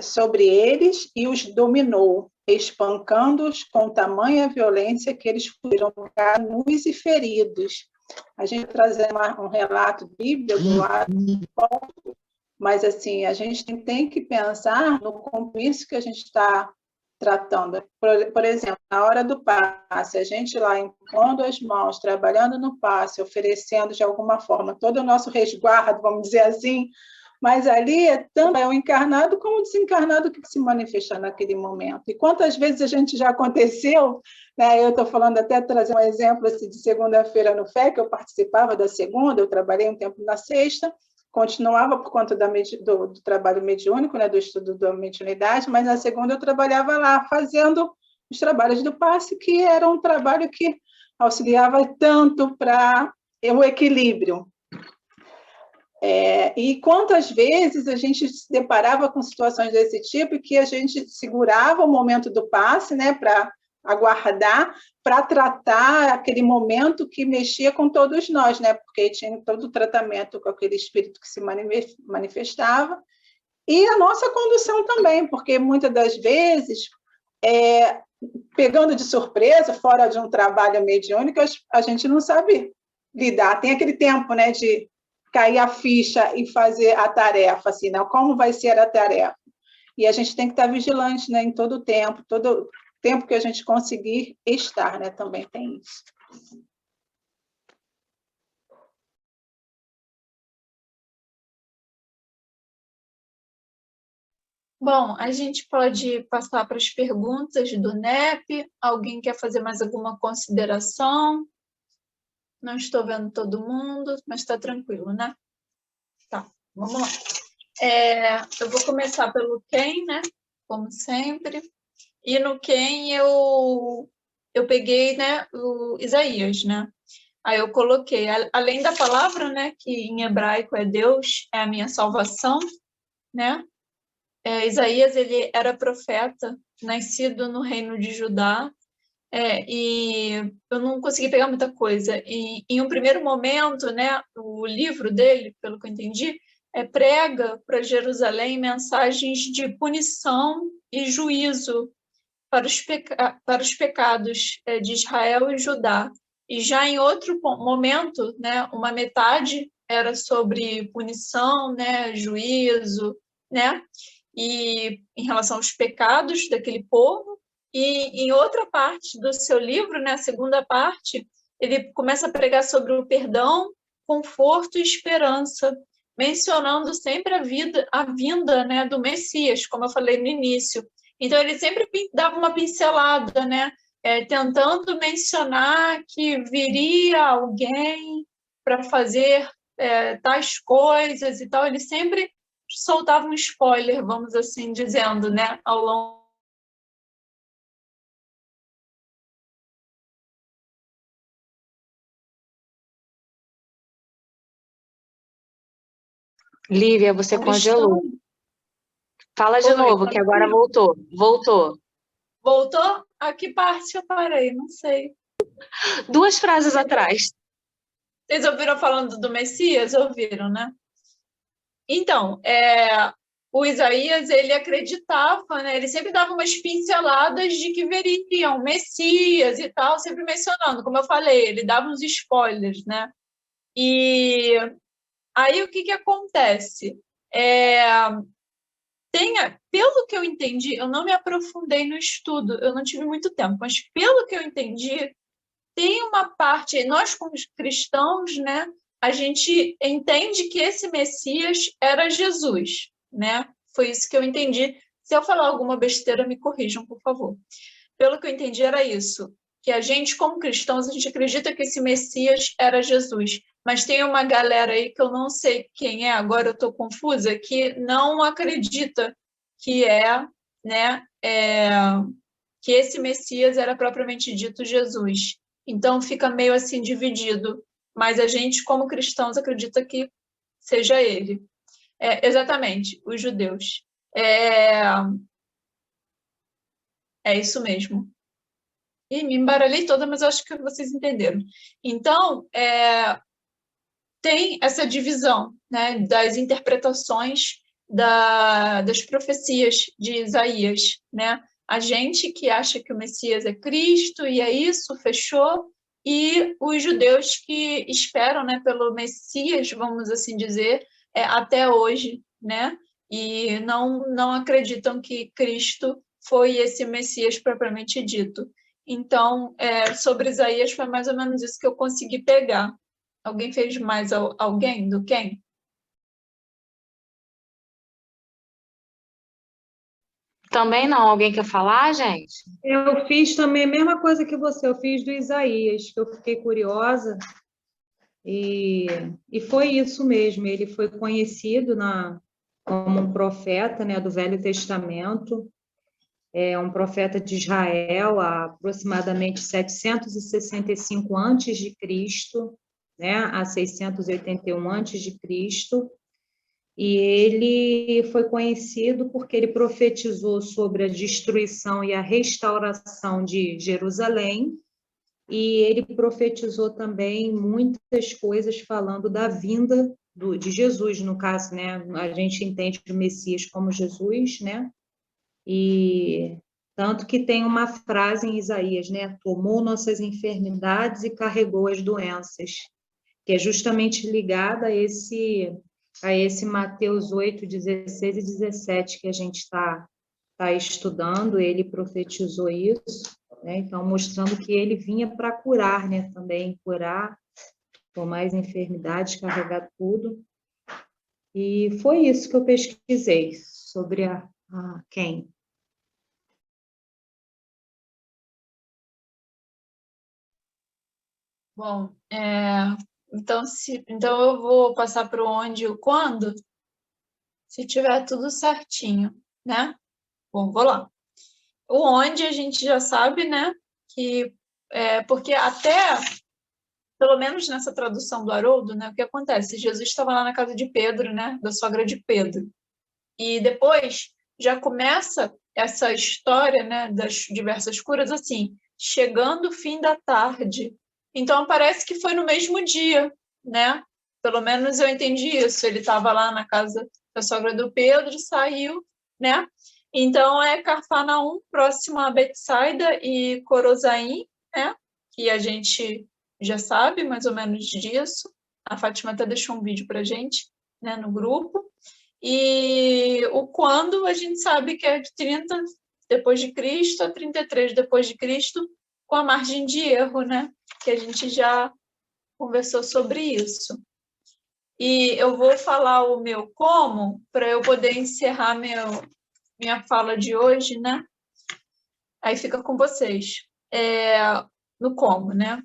sobre eles, e os dominou, espancando-os com tamanha violência que eles foram ficar nus e feridos. A gente vai trazer um relato bíblico do lado, mas assim, a gente tem que pensar no compromisso que a gente está tratando. Por exemplo, na hora do passe, a gente lá impondo as mãos, trabalhando no passe, oferecendo de alguma forma todo o nosso resguardo, vamos dizer assim, mas ali tanto é o encarnado como o desencarnado que se manifesta naquele momento. E quantas vezes a gente já aconteceu, né? Eu estou falando até trazer um exemplo assim, de segunda-feira no FEC, eu participava da segunda, eu trabalhei um tempo na sexta, continuava por conta do trabalho mediúnico, né, do estudo da mediunidade, mas na segunda eu trabalhava lá, fazendo os trabalhos do passe, que era um trabalho que auxiliava tanto para o equilíbrio. E quantas vezes a gente se deparava com situações desse tipo que a gente segurava o momento do passe, né, para aguardar, para tratar aquele momento que mexia com todos nós, né, porque tinha todo o tratamento com aquele espírito que se manifestava, e a nossa condução também, porque muitas das vezes, pegando de surpresa, fora de um trabalho mediúnico, a gente não sabe lidar, tem aquele tempo, né, de cair a ficha e fazer a tarefa, assim, né? Como vai ser a tarefa. E a gente tem que estar vigilante, né, em todo o tempo que a gente conseguir estar, né, também tem isso. Bom, a gente pode passar para as perguntas do NEP. Alguém quer fazer mais alguma consideração? Não estou vendo todo mundo, mas está tranquilo, né? Tá, vamos lá. Eu vou começar pelo Ken, né? Como sempre. E no Ken eu peguei, né, o Isaías, né? Aí eu coloquei, além da palavra, né, que em hebraico é Deus, é a minha salvação, né? Isaías, ele era profeta, nascido no reino de Judá, e eu não consegui pegar muita coisa. E, em um primeiro momento, né, o livro dele, pelo que eu entendi, prega para Jerusalém mensagens de punição e juízo para os pecados de Israel e Judá. E já em outro momento, né, uma metade era sobre punição, né, juízo, né, e em relação aos pecados daquele povo. E em outra parte do seu livro, né, a segunda parte, ele começa a pregar sobre o perdão, conforto e esperança, mencionando sempre a vinda, né, do Messias, como eu falei no início. Então, ele sempre dava uma pincelada, né, tentando mencionar que viria alguém para fazer tais coisas e tal. Ele sempre soltava um spoiler, vamos assim dizendo, né, ao longo. Lívia, você congelou. Fala de novo, que agora voltou. Voltou? A que parte eu parei? Não sei. 2 frases atrás. Vocês ouviram falando do Messias? Ouviram, né? Então, o Isaías, ele acreditava, né? Ele sempre dava umas pinceladas de que viria um Messias e tal, sempre mencionando, como eu falei, ele dava uns spoilers, né? E aí o que acontece? Pelo que eu entendi, eu não me aprofundei no estudo, eu não tive muito tempo, mas pelo que eu entendi, tem uma parte, nós como cristãos, né, a gente entende que esse Messias era Jesus, né? Foi isso que eu entendi. Se eu falar alguma besteira, me corrijam, por favor. Pelo que eu entendi, era isso, que a gente, como cristãos, a gente acredita que esse Messias era Jesus, mas tem uma galera aí que eu não sei quem é, agora eu estou confusa, que não acredita que né, que esse Messias era propriamente dito Jesus. Então fica meio assim dividido. Mas a gente, como cristãos, acredita que seja ele. Exatamente, os judeus. É isso mesmo. E me embaralhei toda, mas eu acho que vocês entenderam. Então, tem essa divisão, né, das interpretações das profecias de Isaías, né? A gente que acha que o Messias é Cristo e é isso, fechou, e os judeus que esperam, né, pelo Messias, vamos assim dizer, até hoje, né? E não acreditam que Cristo foi esse Messias propriamente dito. Então, sobre Isaías foi mais ou menos isso que eu consegui pegar. Alguém fez mais alguém do quem? Também não. Alguém quer falar, gente? Eu fiz também a mesma coisa que você, eu fiz do Isaías, que eu fiquei curiosa, e foi isso mesmo, ele foi conhecido como um profeta, né, do Velho Testamento, um profeta de Israel, há aproximadamente 765 a.C., né, a 681 a.C., e ele foi conhecido porque ele profetizou sobre a destruição e a restauração de Jerusalém, e ele profetizou também muitas coisas falando da vinda de Jesus, no caso, né? A gente entende o Messias como Jesus, né? E tanto que tem uma frase em Isaías, né? Tomou nossas enfermidades e carregou as doenças, que é justamente ligada a esse Mateus 8, 16 e 17 que a gente está estudando. Ele profetizou isso, né? Então, mostrando que ele vinha para curar, né? Também curar, tomar as enfermidades, carregar tudo. E foi isso que eu pesquisei sobre quem. Bom, então eu vou passar para o onde e o quando, se tiver tudo certinho, né? Bom, vou lá. O onde a gente já sabe, né? Que porque até, pelo menos nessa tradução do Haroldo, né? O que acontece? Jesus estava lá na casa de Pedro, né? Da sogra de Pedro. E depois já começa essa história, né? Das diversas curas, assim, chegando o fim da tarde. Então parece que foi no mesmo dia, né? Pelo menos eu entendi isso. Ele estava lá na casa da sogra do Pedro, saiu, né? Então é Cafarnaum, próximo a Betsaida e Corozaim, né? Que a gente já sabe mais ou menos disso. A Fátima até deixou um vídeo para gente, né, no grupo. E o quando a gente sabe que é de 30 depois de Cristo a 33 depois de Cristo, com a margem de erro, né? Que a gente já conversou sobre isso. E eu vou falar o meu como, para eu poder encerrar minha fala de hoje, né? Aí fica com vocês. No como, né?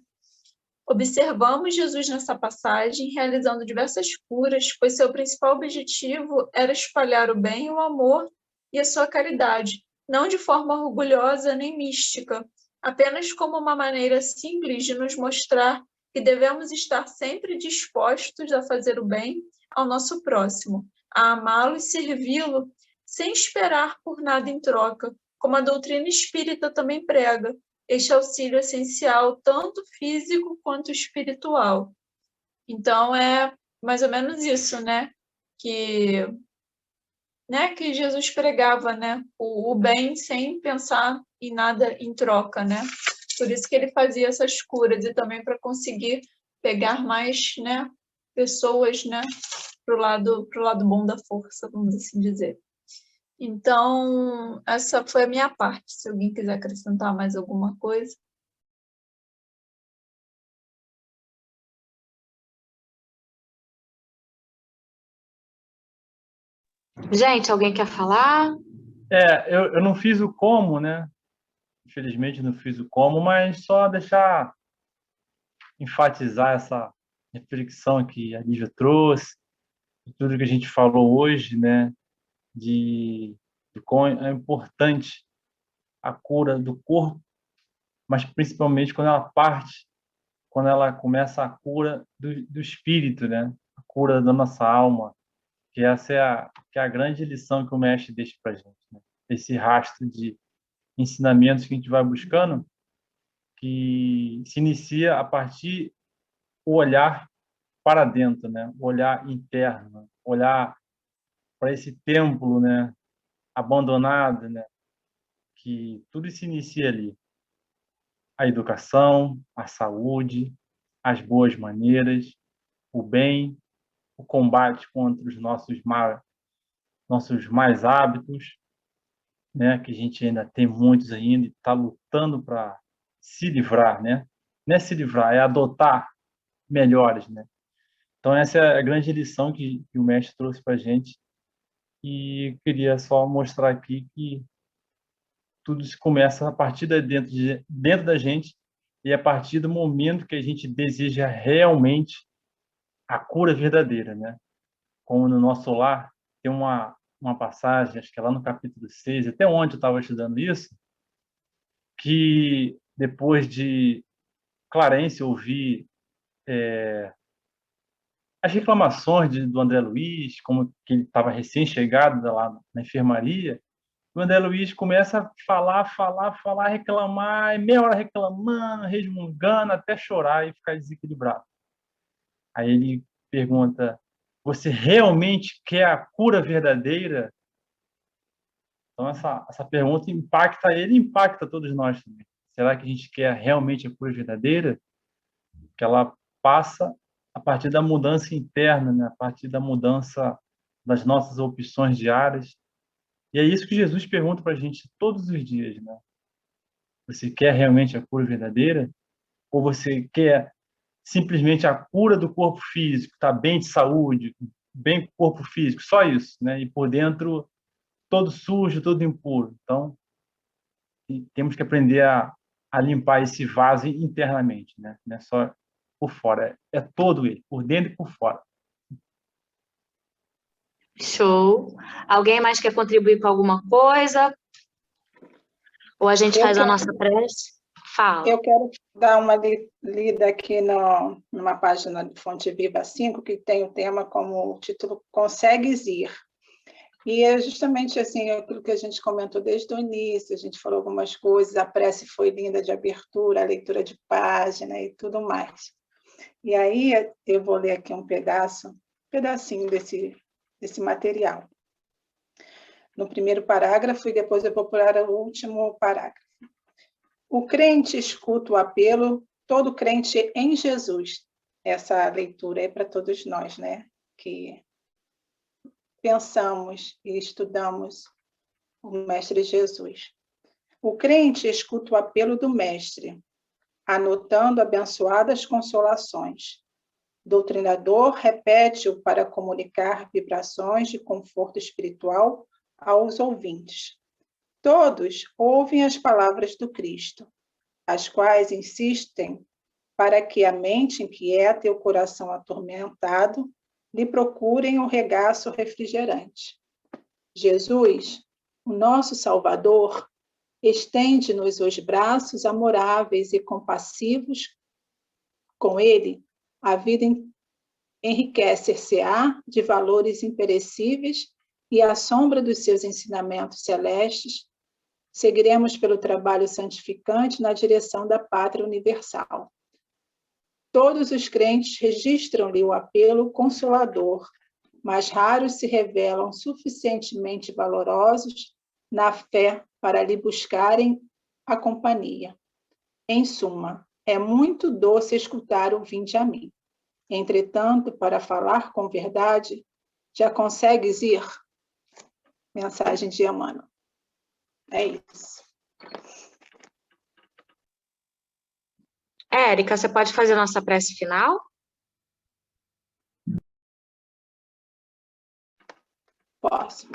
Observamos Jesus nessa passagem realizando diversas curas, pois seu principal objetivo era espalhar o bem, o amor e a sua caridade, não de forma orgulhosa nem mística, apenas como uma maneira simples de nos mostrar que devemos estar sempre dispostos a fazer o bem ao nosso próximo, a amá-lo e servi-lo, sem esperar por nada em troca, como a doutrina espírita também prega, este auxílio essencial, tanto físico quanto espiritual. Então, é mais ou menos isso, né? Que Jesus pregava, né? O bem sem pensar em nada em troca, né? Por isso que ele fazia essas curas e também para conseguir pegar mais, né, pessoas, né, pro lado bom da força, vamos assim dizer. Então, essa foi a minha parte. Se alguém quiser acrescentar mais alguma coisa. Gente, alguém quer falar? Eu não fiz o como, né? Infelizmente não fiz o como, mas só deixar enfatizar essa reflexão que a Lívia trouxe, de tudo que a gente falou hoje, né? De quão é importante a cura do corpo, mas principalmente quando ela parte quando ela começa a cura do espírito, né? A cura da nossa alma, que essa é a grande lição que o mestre deixa para a gente, né? Esse rastro de ensinamentos que a gente vai buscando, que se inicia a partir do olhar para dentro, né? O olhar interno, olhar para esse templo, né? Abandonado, né? Que tudo se inicia ali. A educação, a saúde, as boas maneiras, o bem, o combate contra os nossos mais hábitos, né? Que a gente ainda tem muitos ainda e está lutando para se livrar, né? Não é se livrar, é adotar melhores, né? Então essa é a grande lição que o mestre trouxe para a gente, e queria só mostrar aqui que tudo se começa a partir de dentro da gente, e a partir do momento que a gente deseja realmente a cura verdadeira, né? Como no nosso lar, tem uma passagem, acho que é lá no capítulo 6, até ontem eu estava estudando isso, que depois de Clarence ouvir as reclamações do André Luiz, como que ele estava recém-chegado lá na enfermaria, o André Luiz começa a falar, reclamar, e meia hora reclamando, resmungando, até chorar e ficar desequilibrado. Aí ele pergunta: você realmente quer a cura verdadeira? Então, essa pergunta impacta ele e impacta todos nós também. Será que a gente quer realmente a cura verdadeira? Que ela passa a partir da mudança interna, né? A partir da mudança das nossas opções diárias. E é isso que Jesus pergunta para a gente todos os dias, né? Você quer realmente a cura verdadeira? Ou você quer simplesmente a cura do corpo físico, estar bem de saúde, bem com o corpo físico, só isso, né? E por dentro todo sujo, todo impuro. Então, temos que aprender a limpar esse vaso internamente, né? Não é só por fora, é todo ele, por dentro e por fora. Show. Alguém mais quer contribuir com alguma coisa? Ou a gente faz a nossa prece? Fala. Eu quero dar uma lida aqui numa página de Fonte Viva 5, que tem o tema como título Consegues Ir. E é justamente assim, aquilo que a gente comentou desde o início, a gente falou algumas coisas, a prece foi linda de abertura, a leitura de página e tudo mais. E aí eu vou ler aqui um pedacinho desse material. No primeiro parágrafo, e depois eu vou pular o último parágrafo. O crente escuta o apelo, todo crente em Jesus. Essa leitura é para todos nós, né? Que pensamos e estudamos o Mestre Jesus. O crente escuta o apelo do Mestre, anotando abençoadas consolações. Doutrinador repete-o para comunicar vibrações de conforto espiritual aos ouvintes. Todos ouvem as palavras do Cristo, as quais insistem para que a mente inquieta e o coração atormentado lhe procurem o regaço refrigerante. Jesus, o nosso Salvador, estende-nos os braços amoráveis e compassivos. Com ele, a vida enriquecer-se-á de valores imperecíveis e, à sombra dos seus ensinamentos celestes, seguiremos pelo trabalho santificante na direção da pátria universal. Todos os crentes registram-lhe o apelo consolador, mas raros se revelam suficientemente valorosos na fé para lhe buscarem a companhia. Em suma, é muito doce escutar o vinde a mim. Entretanto, para falar com verdade, já consegues ir? Mensagem de Emmanuel. É isso. Érica, você pode fazer a nossa prece final? Posso.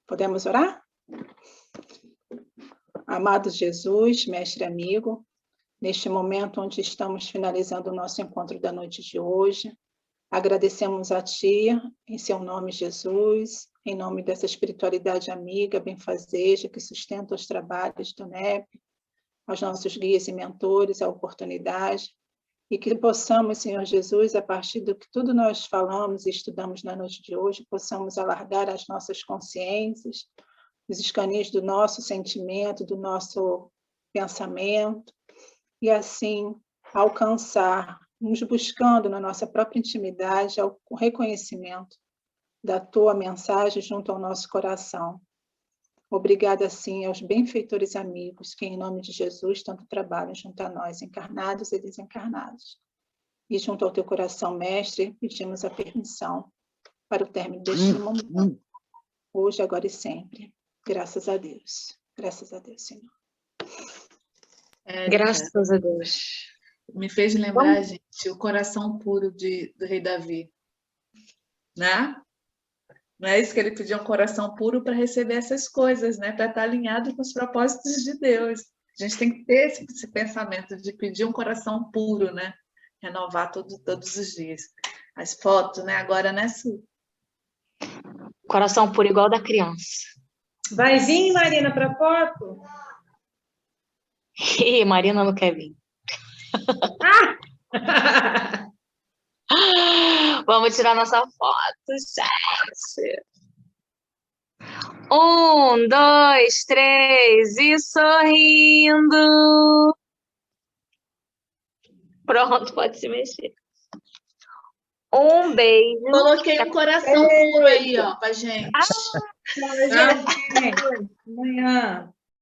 Podemos orar? Amado Jesus, mestre amigo, neste momento onde estamos finalizando o nosso encontro da noite de hoje, agradecemos a Ti, em seu nome, Jesus, em nome dessa espiritualidade amiga, benfazeja, que sustenta os trabalhos do NEP, aos nossos guias e mentores, a oportunidade e que possamos, Senhor Jesus, a partir do que tudo nós falamos e estudamos na noite de hoje, possamos alargar as nossas consciências, os escaninhos do nosso sentimento, do nosso pensamento, e assim alcançar, nos buscando na nossa própria intimidade, o reconhecimento da Tua mensagem junto ao nosso coração. Obrigada, sim, aos benfeitores amigos que, em nome de Jesus, tanto trabalham junto a nós, encarnados e desencarnados. E junto ao Teu coração, Mestre, pedimos a permissão para o término deste momento, hoje, agora e sempre. Graças a Deus. Graças a Deus, Senhor. Graças a Deus. Me fez lembrar, gente, o coração puro do rei Davi. Né? Não é isso que ele pediu, um coração puro para receber essas coisas, né? Para estar alinhado com os propósitos de Deus. A gente tem que ter esse pensamento de pedir um coração puro, né? Renovar todos os dias. As fotos, né? Agora, né, Su? Coração puro igual da criança. Vai vir, Marina, para foto? Ih, Marina não quer vir. Vamos tirar nossa foto, gente. 1, 2, 3 e sorrindo. Pronto, pode se mexer. Um beijo. Coloquei um coração puro aí, ó, pra gente. Amanhã.